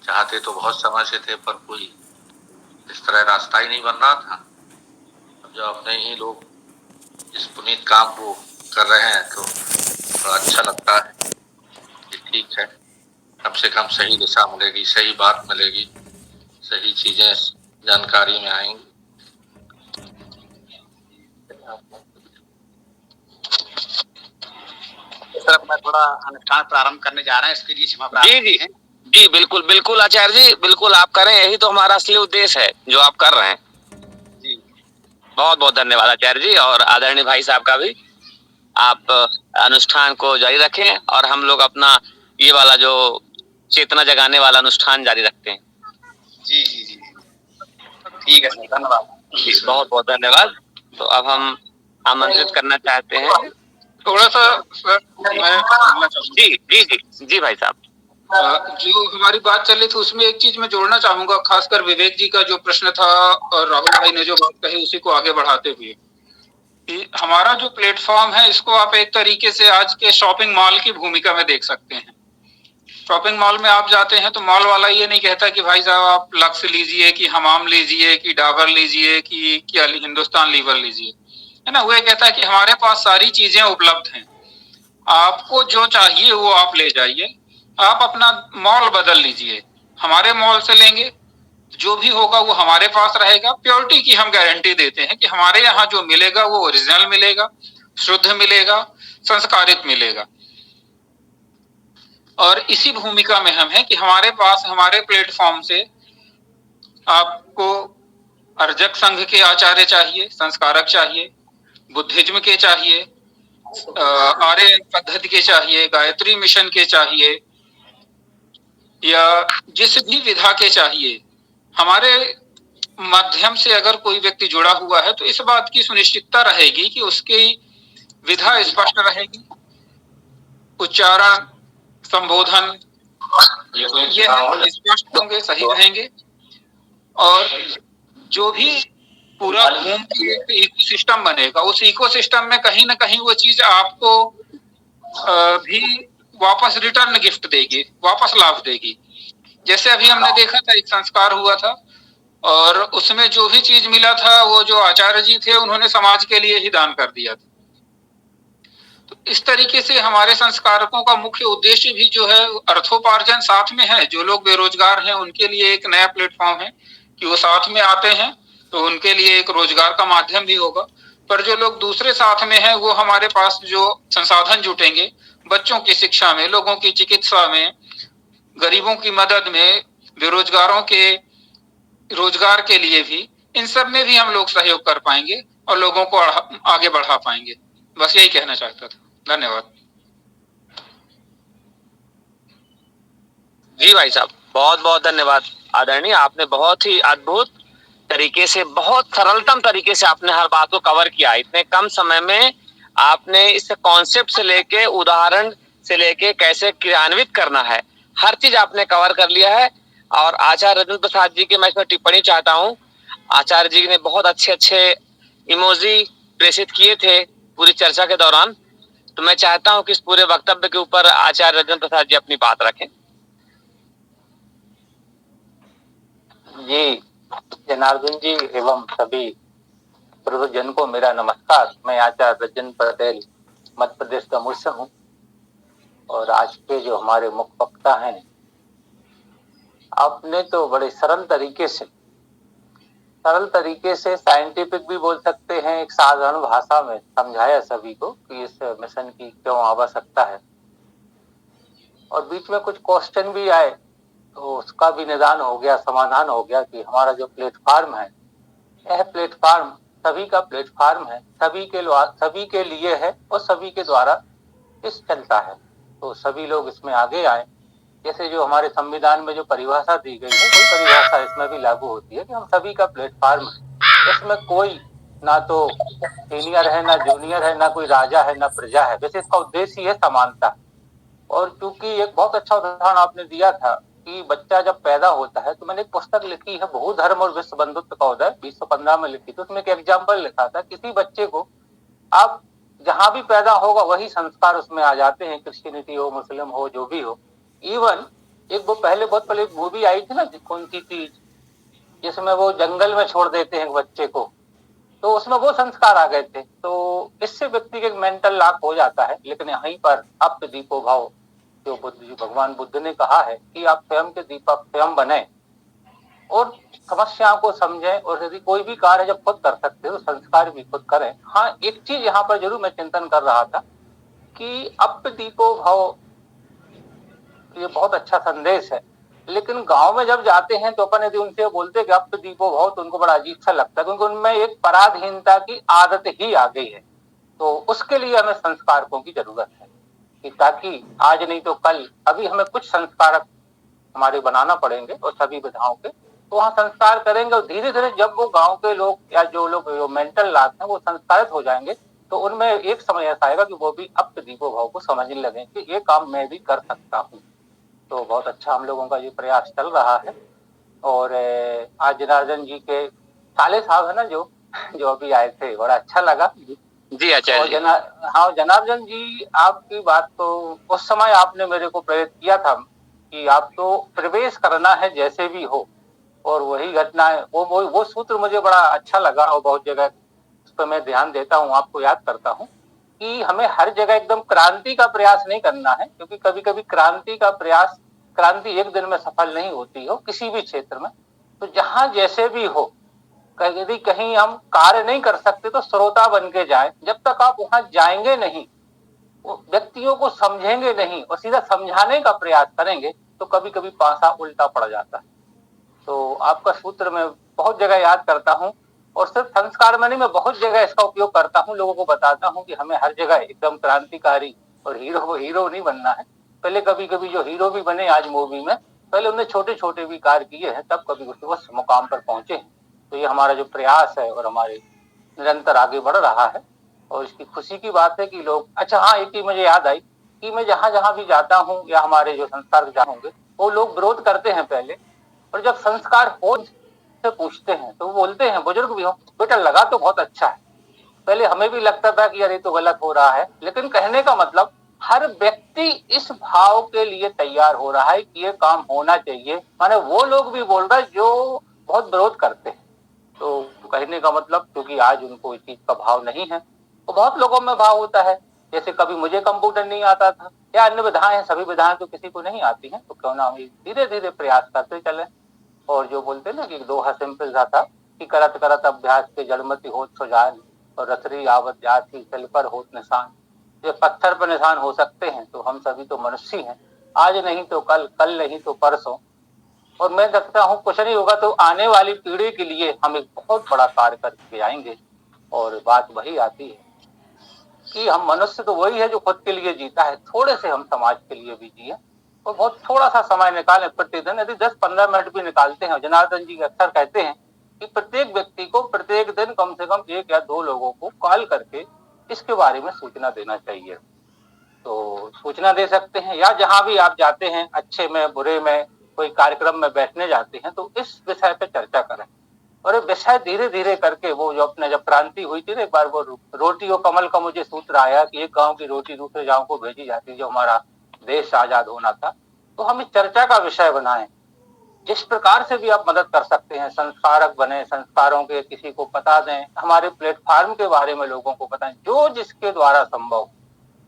चाहते तो बहुत समय से थे पर कोई इस तरह रास्ता ही नहीं बन रहा था। अब जब अपने ही लोग इस पुनीत काम को कर रहे हैं तो बड़ा अच्छा लगता है कि ठीक है, कम से कम सही दिशा मिलेगी, सही बात मिलेगी, सही चीजें जानकारी में आएंगी। सर मैं थोड़ा अनुष्ठान प्रारंभ करने जा रहे हैं, इसके लिए क्षमा प्रार्थना। जी जी जी, बिल्कुल बिल्कुल आचार्य जी, बिल्कुल आप करें, यही तो हमारा असली उद्देश्य है जो आप कर रहे हैं। जी बहुत बहुत धन्यवाद आचार्य जी, और आदरणीय भाई साहब का भी। आप अनुष्ठान को जारी रखें और हम लोग अपना ये वाला जो चेतना जगाने वाला अनुष्ठान जारी रखते हैं। जी जी जी ठीक है सर, धन्यवाद। बहुत बहुत धन्यवाद। तो अब हम आमंत्रित करना चाहते हैं। थोड़ा सा सर मैं बोलना चाहूंगा। जी जी जी जी भाई साहब। जो हमारी बात चल रही थी उसमें एक चीज मैं जोड़ना चाहूंगा, खासकर विवेक जी का जो प्रश्न था और राहुल भाई ने जो बात कही उसी को आगे बढ़ाते हुए, कि हमारा जो प्लेटफॉर्म है इसको आप एक तरीके से आज के शॉपिंग मॉल की भूमिका में देख सकते हैं। शॉपिंग मॉल में आप जाते हैं तो मॉल वाला ये नहीं कहता कि भाई साहब आप लक्स लीजिए, कि हमाम लीजिए, कि डाबर लीजिए, कि क्या हिंदुस्तान लीवर लीजिए, है ना। वो ये कहता है कि हमारे पास सारी चीजें उपलब्ध हैं, आपको जो चाहिए वो आप ले जाइए, आप अपना मॉल बदल लीजिए, हमारे मॉल से लेंगे, जो भी होगा वो हमारे पास रहेगा। प्योरिटी की हम गारंटी देते हैं कि हमारे यहाँ जो मिलेगा वो ओरिजिनल मिलेगा, शुद्ध मिलेगा, संस्कारित मिलेगा। और इसी भूमिका में हम हैं कि हमारे पास हमारे प्लेटफॉर्म से आपको अर्जक संघ के आचार्य चाहिए, संस्कारक चाहिए, बुद्धिज्म के चाहिए, आर्य पद्धति के चाहिए, गायत्री मिशन के चाहिए, या जिस भी विधा के चाहिए, हमारे माध्यम से अगर कोई व्यक्ति जुड़ा हुआ है तो इस बात की सुनिश्चितता रहेगी कि उसकी विधा स्पष्ट रहेगी, उच्चारण, संबोधन ये स्पष्ट होंगे, सही रहेंगे, और जो भी पूरा घूम के एक इकोसिस्टम बनेगा, उस इकोसिस्टम में कहीं ना कहीं वो चीज आपको भी वापस रिटर्न गिफ्ट देगी, वापस लाभ देगी। जैसे अभी हमने देखा था, एक संस्कार हुआ था और उसमें जो भी चीज मिला था वो जो आचार्य जी थे उन्होंने समाज के लिए ही दान कर दिया था। तो इस तरीके से हमारे संस्कारकों का मुख्य उद्देश्य भी जो है अर्थोपार्जन साथ में है। जो लोग बेरोजगार हैं उनके लिए एक नया प्लेटफॉर्म है कि वो साथ में आते हैं तो उनके लिए एक रोजगार का माध्यम भी होगा। पर जो लोग दूसरे साथ में हैं वो हमारे पास जो संसाधन जुटेंगे बच्चों की शिक्षा में, लोगों की चिकित्सा में, गरीबों की मदद में, बेरोजगारों के रोजगार के लिए भी, इन सब में भी हम लोग सहयोग कर पाएंगे और लोगों को आगे बढ़ा पाएंगे। बस यही कहना चाहता था। धन्यवाद। जी भाई साहब, बहुत बहुत धन्यवाद आदरणीय, आपने बहुत ही अद्भुत तरीके से, बहुत सरलतम तरीके से आपने हर बात को कवर किया। इतने कम समय में आपने इस कॉन्सेप्ट से लेके, उदाहरण से लेके कैसे क्रियान्वित करना है, हर चीज आपने कवर कर लिया है। और आचार्य राजेंद्र प्रसाद जी की मैं इसमें टिप्पणी चाहता हूँ। आचार्य जी ने बहुत अच्छे अच्छे इमोजी प्रेषित किए थे पूरी चर्चा के दौरान, तो मैं चाहता हूँ कि इस पूरे वक्तव्य के ऊपर आचार्य राजेंद्र प्रसाद जी अपनी बात रखें। जी, जनार्दन जी एवं सभी प्रवृजन को मेरा नमस्कार। मैं आचार्य राजेंद्र पटेल मध्य प्रदेश दमोह से हूँ और आज के जो हमारे मुख्य वक्ता हैं, आपने तो बड़े सरल तरीके से साइंटिफिक भी बोल सकते हैं, एक साधारण भाषा में समझाया सभी को कि इस मिशन की क्यों आवश्यकता है। और बीच में कुछ क्वेश्चन भी आए तो उसका भी निदान हो गया, समाधान हो गया कि हमारा जो प्लेटफॉर्म है, यह प्लेटफॉर्म सभी का प्लेटफार्म है, सभी के लिए है और सभी के द्वारा इस चलता है। तो सभी लोग इसमें आगे आए। जैसे जो हमारे संविधान में जो परिभाषा दी गई है, वही परिभाषा इसमें भी लागू होती है कि हम सभी का प्लेटफार्म है। इसमें कोई ना तो सीनियर है, ना जूनियर है, ना कोई राजा है, ना प्रजा है। वैसे इसका उद्देश्य ही है समानता। और चूंकि एक बहुत अच्छा उदाहरण आपने दिया था कि बच्चा जब पैदा होता है, तो मैंने एक पुस्तक लिखी है बहुधर्म और विश्व बंधुत्व का उदय 2015 में लिखी थी। उसमें एक एग्जाम्पल लिखा था, किसी बच्चे को आप जहां भी पैदा होगा वही संस्कार उसमें आ जाते हैं, क्रिश्चियनिटी हो, मुस्लिम हो, जो भी हो। इवन एक वो बहुत पहले एक मूवी आई थी ना, कौन सी थी, जिसमें वो जंगल में छोड़ देते हैं बच्चे को, तो उसमें वो संस्कार आ गए थे। तो इससे व्यक्ति के मेंटल लॉक हो जाता है। लेकिन यहीं पर आप दीपो भाव, जो भगवान बुद्ध ने कहा है कि आप स्वयं के दीपक स्वयं बने और समस्याओं को समझें, और यदि कोई भी कार्य जब खुद कर सकते हो, संस्कार भी खुद करें। हाँ, एक चीज यहाँ पर जरूर मैं चिंतन कर रहा था कि अप दीपो भाव, ये बहुत अच्छा संदेश है, लेकिन गांव में जब जाते हैं तो अपन यदि उनसे बोलते कि अप दीपो भाव, तो उनको बड़ा अजीब सा लगता है, क्योंकि उनमें एक पराधीनता की आदत ही आ गई है। तो उसके लिए हमें संस्कारकों की जरूरत है कि ताकि आज नहीं तो कल, अभी हमें कुछ संस्कारक हमारे बनाना पड़ेंगे और सभी विधाओं के, तो वहाँ संस्कार करेंगे। और धीरे धीरे जब वो गांव के लोग या जो लोग जो मेंटल लॉक हैं वो संस्कारित हो जाएंगे, तो उनमें एक समय ऐसा आएगा कि वो भी अप दीपो भाव को समझने लगे कि ये काम मैं भी कर सकता हूँ। तो बहुत अच्छा हम लोगों का ये प्रयास चल रहा है। और आज जनार्दन जी के साले साहब है ना, जो जो अभी आए थे, बड़ा अच्छा लगा। जी आचार्य जी। हाँ जनार्दन जी, आपकी बात तो उस समय आपने मेरे को प्रेरित किया था कि आपको प्रवेश करना है जैसे भी हो, और वही घटना है। वो सूत्र मुझे बड़ा अच्छा लगा, और बहुत जगह उस पर मैं ध्यान देता हूँ, आपको याद करता हूँ कि हमें हर जगह एकदम क्रांति का प्रयास नहीं करना है, क्योंकि कभी कभी क्रांति एक दिन में सफल नहीं होती हो किसी भी क्षेत्र में। तो जहां जैसे भी हो, यदि कहीं हम कार्य नहीं कर सकते तो श्रोता बन के जाए। जब तक आप वहां जाएंगे नहीं, व्यक्तियों को समझेंगे नहीं और सीधा समझाने का प्रयास करेंगे, तो कभी कभी पासा उल्टा पड़ जाता है। तो आपका सूत्र मैं बहुत जगह याद करता हूँ, और सिर्फ संस्कार में नहीं, मैं बहुत जगह इसका उपयोग करता हूँ। लोगों को बताता हूँ कि हमें हर जगह एकदम क्रांतिकारी और हीरो नहीं बनना है। पहले कभी कभी जो हीरो भी बने आज मूवी में, पहले उन्हें छोटे छोटे भी कार्य किए हैं, तब कभी उस मुकाम पर पहुंचे हैं। तो ये हमारा जो प्रयास है और हमारे निरंतर आगे बढ़ रहा है, और इसकी खुशी की बात है कि लोग, अच्छा हाँ, एक चीज मुझे याद आई कि मैं जहां जहां भी जाता हूँ या हमारे जो संस्कार होंगे, वो लोग विरोध करते हैं पहले, और जब संस्कार हो से पूछते हैं तो वो बोलते हैं, बुजुर्ग भी हो, बेटा लगा तो बहुत अच्छा है। पहले हमें भी लगता था कि यार ये तो गलत हो रहा है, लेकिन कहने का मतलब हर व्यक्ति इस भाव के लिए तैयार हो रहा है कि ये काम होना चाहिए। माने वो लोग भी बोल रहे हैं जो बहुत विरोध करते हैं। तो कहने का मतलब, क्योंकि आज उनको इस चीज का भाव नहीं है, तो बहुत लोगों में भाव होता है। जैसे कभी मुझे कंप्यूटर नहीं आता था, या अन्य विधाएं हैं, सभी विधाएं तो किसी को नहीं आती हैं, तो क्यों ना हम धीरे धीरे प्रयास करते चले। और जो बोलते ना कि दोहा सिंपल सा था कि करत करत अभ्यास के जड़मति होत सुजान, और रसरी आवत जाति तिल पर होत निशान। ये पत्थर पर निशान हो सकते हैं, तो हम सभी तो मनुष्य हैं, आज नहीं तो कल, कल नहीं तो परसों। और मैं देखता हूँ कुछ नहीं होगा तो आने वाली पीढ़ी के लिए हम एक बहुत बड़ा कार्य करके आएंगे। और बात वही आती है कि हम मनुष्य तो वही है जो खुद के लिए जीता है, थोड़े से हम समाज के लिए भी जिए, और बहुत थोड़ा सा समय निकालें प्रतिदिन। यदि 10-15 मिनट भी निकालते हैं, जनार्दन जी अक्सर कहते हैं कि प्रत्येक व्यक्ति को प्रत्येक दिन कम से कम 1 या 2 लोगों को कॉल करके इसके बारे में सूचना देना चाहिए। तो सूचना दे सकते हैं, या जहां भी आप जाते हैं, अच्छे में बुरे में कोई कार्यक्रम में बैठने जाते हैं, तो इस विषय पे चर्चा करें। और ये विषय धीरे धीरे करके, वो जो अपने जब क्रांति हुई थी ना, एक बार वो रोटी और कमल का मुझे सूत्र आया कि एक गांव की रोटी दूसरे गांव को भेजी जाती, जो हमारा देश आजाद होना था। तो हम इस चर्चा का विषय बनाएं, जिस प्रकार से भी आप मदद कर सकते हैं, संस्कारक बने, संस्कारों के किसी को पता दें, हमारे प्लेटफार्म के बारे में लोगों को बताएं, जो जिसके द्वारा संभव,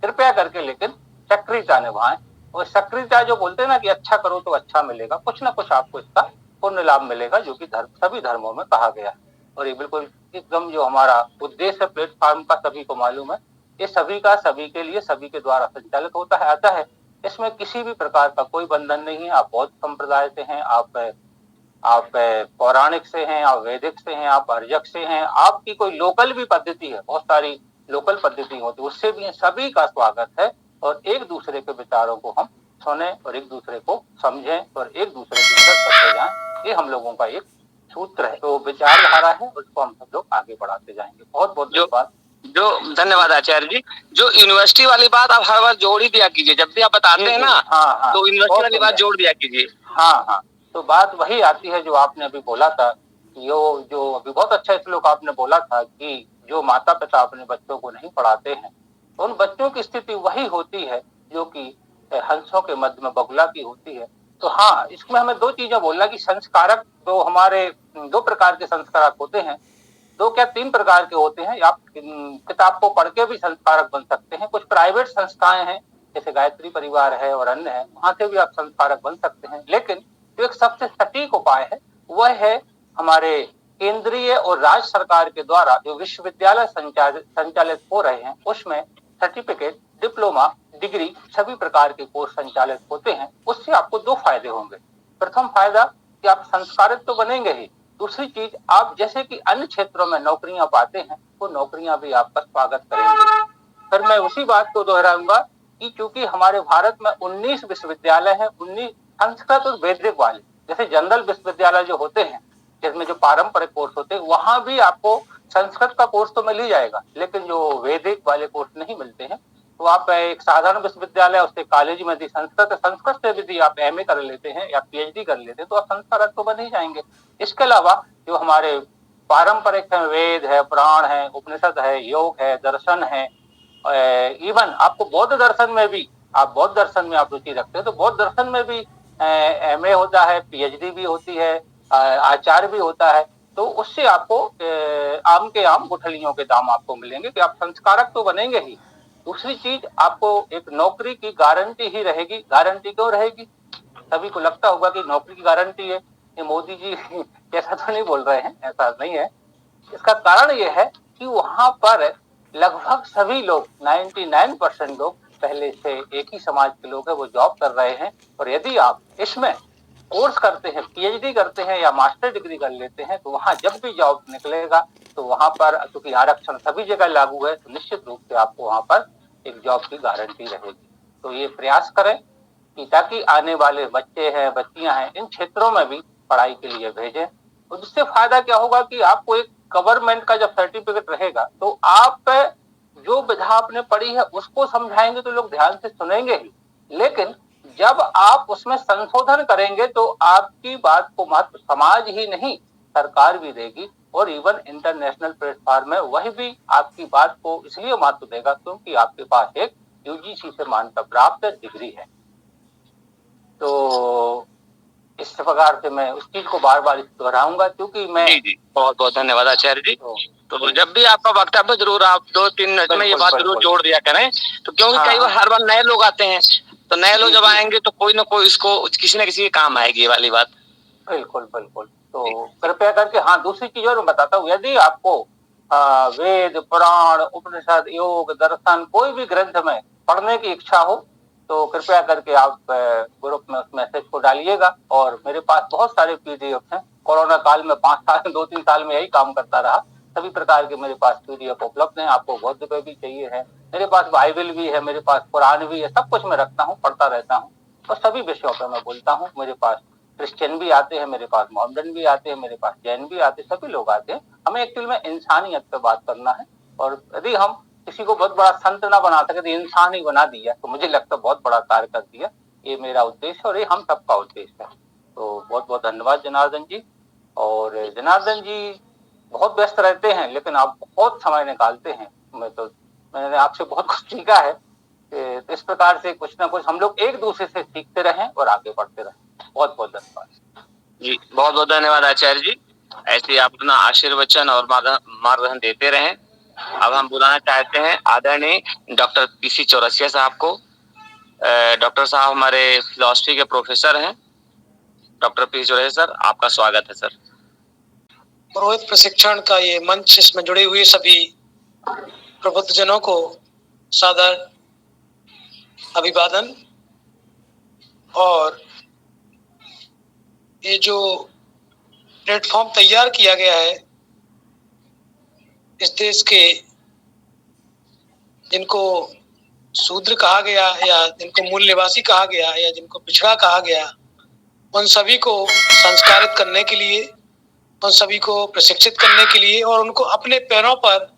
कृपया करके। लेकिन सक्रियता निभाएं, और सक्रियता जो बोलते हैं ना कि अच्छा करो तो अच्छा मिलेगा, कुछ ना कुछ आपको इसका पुण्य लाभ मिलेगा, जो कि सभी धर्मों में कहा गया है। और ये बिल्कुल एकदम जो हमारा उद्देश्य प्लेटफार्म का सभी को मालूम है, ये सभी का सभी के लिए, सभी के द्वारा संचालित होता है, आता है। इसमें किसी भी प्रकार का कोई बंधन नहीं है। आप बौद्ध संप्रदाय से हैं, आप आप पौराणिक से हैं, आप वैदिक से हैं, आप अर्जक से हैं, आपकी कोई लोकल भी पद्धति है, बहुत सारी लोकल पद्धति होती है, उससे भी सभी का स्वागत है। और एक दूसरे के विचारों को हम सुने और एक दूसरे को समझें और एक दूसरे की मदद करते जाएं, ये हम लोगों का एक सूत्र है, तो विचारधारा है, उसको हम सब लोग आगे बढ़ाते जाएंगे। बहुत बहुत धन्यवाद। जो धन्यवाद आचार्य जी। जो यूनिवर्सिटी वाली बात आप हर बार जोड़ ही दिया कीजिए, जब भी आप बताते हैं ना, हाँ, तो यूनिवर्सिटी वाली बात जोड़ दिया कीजिए। हाँ, तो बात वही आती है जो आपने अभी बोला था, जो अभी बहुत अच्छा श्लोक आपने बोला था कि जो माता पिता अपने बच्चों को नहीं पढ़ाते हैं, उन बच्चों की स्थिति वही होती है जो कि हंसों के मध्य में बगुला की होती है। तो हाँ, इसमें हमें दो चीजें बोलना कि संस्कारक तो हमारे दो प्रकार के संस्कारक होते हैं, दो क्या तीन प्रकार के होते हैं। आप किताब को पढ़ के भी संस्कारक बन सकते हैं। कुछ प्राइवेट संस्थाएं हैं जैसे गायत्री परिवार है और अन्य है, वहां से भी आप संस्कारक बन सकते हैं। लेकिन जो एक सबसे सटीक उपाय है वह है हमारे केंद्रीय और राज्य सरकार के द्वारा जो विश्वविद्यालय संचालित हो रहे हैं, उसमें सर्टिफिकेट, डिप्लोमा, डिग्री सभी प्रकार के कोर्स संचालित होते हैं। उससे आपको दो फायदे होंगे। प्रथम फायदा कि आप संस्कारित तो बनेंगे ही, दूसरी चीज आप जैसे कि अन्य क्षेत्रों में नौकरियां पाते हैं, वो नौकरियां भी आपका स्वागत करेंगे। फिर मैं उसी बात को दोहराऊंगा कि चूंकि हमारे भारत में 19 विश्वविद्यालय हैं, 19 संस्कृत और वैदिक वाले, जैसे जनरल विश्वविद्यालय जो होते हैं जिसमें जो पारंपरिक कोर्स होते हैं, वहां भी आपको संस्कृत का कोर्स तो मिल ही जाएगा, लेकिन जो वैदिक वाले कोर्स नहीं मिलते हैं। तो आप एक साधारण विश्वविद्यालय उसके कॉलेज में यदि संस्कृत से यदि आप एमए कर लेते हैं या पीएचडी कर लेते हैं तो आप संस्कारक तो बन ही जाएंगे। इसके अलावा जो हमारे पारंपरिक है, वेद है, पुराण है, उपनिषद है, योग है, दर्शन है, इवन आपको बौद्ध दर्शन में भी, आप बौद्ध दर्शन में आप रुचि रखते हैं तो बौद्ध दर्शन में भी एमए होता है, पीएचडी भी होती है, आचार्य भी होता है। तो उससे आपको आम के आम गुठलियों के दाम आपको मिलेंगे कि आप संस्कारक तो बनेंगे ही। दूसरी चीज आपको एक नौकरी की गारंटी ही रहेगी। गारंटी क्यों रहेगी? सभी को लगता होगा कि नौकरी की गारंटी है, ये मोदी जी ऐसा तो नहीं बोल रहे हैं, ऐसा नहीं है। इसका कारण ये है कि वहां पर लगभग सभी लोग 99% लोग पहले से एक ही समाज के लोग हैं, वो जॉब कर रहे हैं। और यदि आप इसमें कोर्स करते हैं, पीएचडी करते हैं या मास्टर डिग्री कर लेते हैं, तो वहां जब भी जॉब निकलेगा तो वहां पर क्योंकि आरक्षण सभी जगह लागू है, तो निश्चित रूप से आपको वहां पर एक जॉब की गारंटी रहेगी। तो ये प्रयास करें कि ताकि आने वाले बच्चे हैं, बच्चियां हैं, इन क्षेत्रों में भी पढ़ाई के लिए भेजें। तो जिससे फायदा क्या होगा कि आपको एक गवर्नमेंट का जब सर्टिफिकेट रहेगा तो आप जो विधा आपने पढ़ी है उसको समझाएंगे तो लोग ध्यान से सुनेंगे ही, लेकिन जब आप उसमें संशोधन करेंगे तो आपकी बात को महत्व समाज ही नहीं सरकार भी देगी, और इवन इंटरनेशनल प्लेटफॉर्म में वही भी आपकी बात को इसलिए महत्व देगा क्योंकि आपके पास एक यूजीसी से मान्यता प्राप्त डिग्री है। तो इस प्रकार से मैं उस चीज को बार बार दोहराऊंगा क्योंकि मैं जी बहुत बहुत धन्यवाद आचार्य जी। तो जब भी आपका वक्तव्य जरूर आप 2-3 मिनट में ये बात जरूर जोड़ दिया करें, तो क्योंकि कई बार हर बार नए लोग आते हैं, तो नए लोग जब आएंगे तो कोई ना कोई इसको किसी न किसी के काम आएगी ये वाली बात। बिल्कुल बिल्कुल। तो कृपया करके हाँ, दूसरी चीज और मैं बताता हूँ, यदि आपको वेद, पुराण, उपनिषद, योग, दर्शन कोई भी ग्रंथ में पढ़ने की इच्छा हो तो कृपया करके आप ग्रुप में उस मैसेज को डालिएगा। और मेरे पास बहुत सारे पीडीएफ हैं, कोरोना काल में 5 साल 2-3 साल में यही काम करता रहा, सभी प्रकार के मेरे पास पीडीएफ उपलब्ध हैं। आपको बौद्ध पे भी चाहिए है, मेरे पास बाइबल भी है, मेरे पास कुरान भी है, सब कुछ मैं रखता हूँ, पढ़ता रहता हूँ और सभी विषयों पर मैं बोलता हूँ। मेरे पास क्रिश्चियन भी आते हैं, मेरे पास मोहम्मदन भी आते हैं, मेरे पास जैन भी आते हैं, सभी लोग आते हैं। हमें एक्चुअल में इंसानियत पे बात करना है, और यदि हम किसी को बहुत बड़ा संत ना बना सके तो इंसान ही बना दिया तो मुझे लगता है बहुत बड़ा कार्य कर दिया। ये मेरा उद्देश्य और ये हम सबका उद्देश्य है। तो बहुत बहुत धन्यवाद जनार्दन जी। और जनार्दन जी बहुत व्यस्त रहते हैं लेकिन आप बहुत समय निकालते हैं, मैंने आपसे बहुत कुछ सीखा है। तो इस प्रकार से कुछ ना कुछ हम लोग एक दूसरे से सीखते रहें और आगे बढ़ते रहें। बहुत बहुत धन्यवाद जी। बहुत बहुत धन्यवाद आचार्य जी, ऐसे आप अपना आशीर्वचन और मार्गदर्शन देते रहें। अब हम बुलाना चाहते हैं आदरणीय डॉक्टर पीसी चौरसिया साहब को। डॉक्टर साहब हमारे फिलॉसफी के प्रोफेसर हैं। डॉक्टर पीसी चौरसिया सर, आपका स्वागत है सर। पुरोहित प्रशिक्षण का ये मंच, इसमें जुड़े हुए सभी प्रबुद्धजनों को सादर अभिवादन। और ये जो प्लेटफॉर्म तैयार किया गया है इस देश के जिनको शूद्र कहा गया या जिनको मूल निवासी कहा गया या जिनको पिछड़ा कहा गया, उन सभी को संस्कारित करने के लिए, उन सभी को प्रशिक्षित करने के लिए और उनको अपने पैरों पर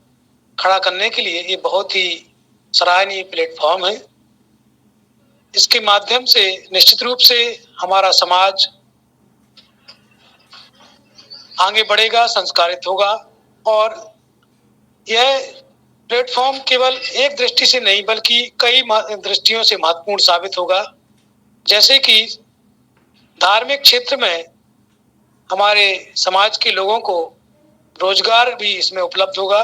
खड़ा करने के लिए ये बहुत ही सराहनीय प्लेटफॉर्म है। इसके माध्यम से निश्चित रूप से हमारा समाज आगे बढ़ेगा, संस्कारित होगा और यह प्लेटफॉर्म केवल एक दृष्टि से नहीं बल्कि कई दृष्टियों से महत्वपूर्ण साबित होगा। जैसे कि धार्मिक क्षेत्र में हमारे समाज के लोगों को रोजगार भी इसमें उपलब्ध होगा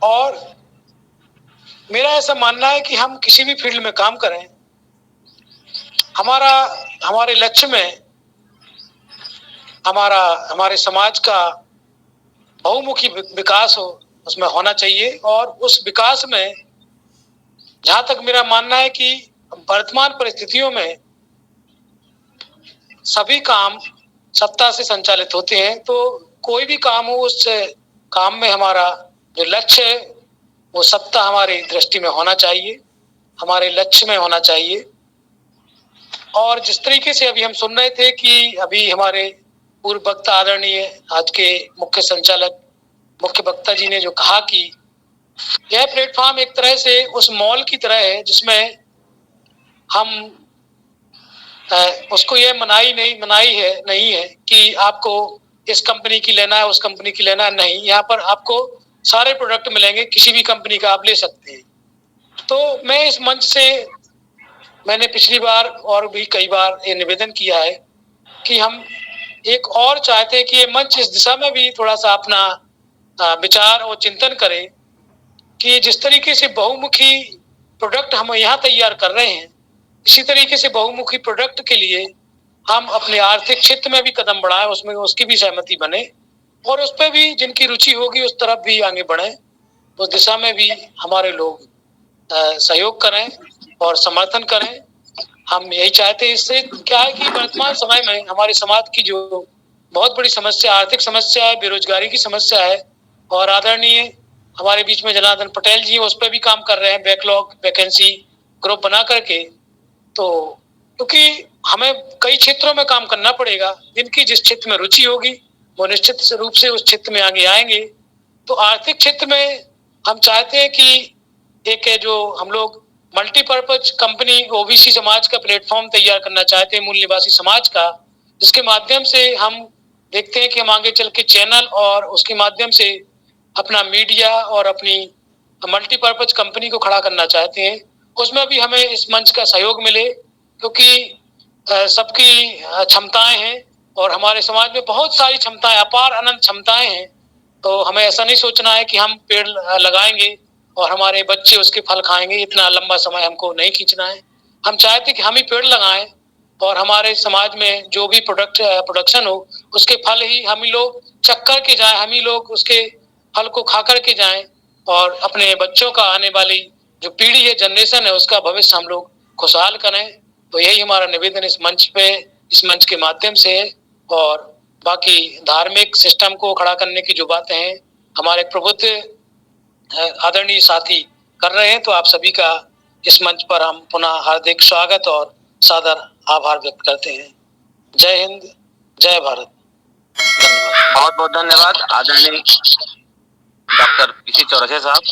और मेरा ऐसा मानना है कि हम किसी भी फील्ड में काम करें, हमारे लक्ष्य में हमारे समाज का बहुमुखी विकास हो, उसमें होना चाहिए और उस विकास में जहां तक मेरा मानना है कि वर्तमान परिस्थितियों में सभी काम सत्ता से संचालित होते हैं, तो कोई भी काम हो उस काम में हमारा जो लक्ष्य है वो सत्ता हमारी दृष्टि में होना चाहिए, हमारे लक्ष्य में होना चाहिए। और जिस तरीके से अभी हम सुन रहे थे कि अभी हमारे पूर्व वक्ता आदरणीय आज के मुख्य वक्ता जी ने जो कहा कि यह प्लेटफॉर्म एक तरह से उस मॉल की तरह है जिसमें हम उसको यह नहीं है कि आपको इस कंपनी की लेना है, उस कंपनी की लेना है, नहीं, यहाँ पर आपको सारे प्रोडक्ट मिलेंगे, किसी भी कंपनी का आप ले सकते हैं। तो मैं इस मंच से मैंने पिछली बार और भी कई बार ये निवेदन किया है कि हम एक और चाहते हैं कि ये मंच इस दिशा में भी थोड़ा सा अपना विचार और चिंतन करें कि जिस तरीके से बहुमुखी प्रोडक्ट हम यहाँ तैयार कर रहे हैं, इसी तरीके से बहुमुखी प्रोडक्ट के लिए हम अपने आर्थिक क्षेत्र में भी कदम बढ़ाएं, उसमें उसकी भी सहमति बने और उस पर भी जिनकी रुचि होगी उस तरफ भी आगे बढ़ें, उस दिशा में भी हमारे लोग सहयोग करें और समर्थन करें। हम यही चाहते हैं। इससे क्या है कि वर्तमान समय में हमारे समाज की जो बहुत बड़ी समस्या आर्थिक समस्या है, बेरोजगारी की समस्या है और आदरणीय हमारे बीच में जनार्दन पटेल जी उस पर भी काम कर रहे हैं, बैकलॉग वैकेंसी ग्रुप बना करके। तो क्योंकि हमें कई क्षेत्रों में काम करना पड़ेगा, जिनकी जिस क्षेत्र में रुचि होगी वो निश्चित रूप से उस क्षेत्र में आगे आएंगे। तो आर्थिक क्षेत्र में हम चाहते हैं कि एक है जो हम लोग मल्टीपर्पज कंपनी ओबीसी समाज का प्लेटफॉर्म तैयार करना चाहते हैं, मूल निवासी समाज का, जिसके माध्यम से हम देखते हैं कि हम आगे चल के चैनल और उसके माध्यम से अपना मीडिया और अपनी मल्टीपर्पज कंपनी को खड़ा करना चाहते हैं। उसमें भी हमें इस मंच का सहयोग मिले क्योंकि सबकी क्षमताएं हैं और हमारे समाज में बहुत सारी क्षमताएं, अपार अनंत क्षमताएं हैं। तो हमें ऐसा नहीं सोचना है कि हम पेड़ लगाएंगे और हमारे बच्चे उसके फल खाएंगे, इतना लंबा समय हमको नहीं खींचना है। हम चाहते कि हम ही पेड़ लगाएं और हमारे समाज में जो भी प्रोडक्शन हो उसके फल ही हम ही लोग चख कर के जाएं, हम ही लोग उसके फल को खा कर के जाएं और अपने बच्चों का आने वाली जो पीढ़ी है, जनरेशन है, उसका भविष्य हम लोग खुशहाल करें। तो यही हमारा निवेदन इस मंच के माध्यम से है। और बाकी धार्मिक सिस्टम को खड़ा करने की जो बातें हैं हमारे प्रबुद्ध आदरणीय साथी कर रहे हैं, तो आप सभी का इस मंच पर हम पुनः हार्दिक स्वागत और सादर आभार व्यक्त करते हैं। जय हिंद, जय भारत। बहुत बहुत धन्यवाद आदरणीय डॉक्टर पीसी चौरसिया साहब।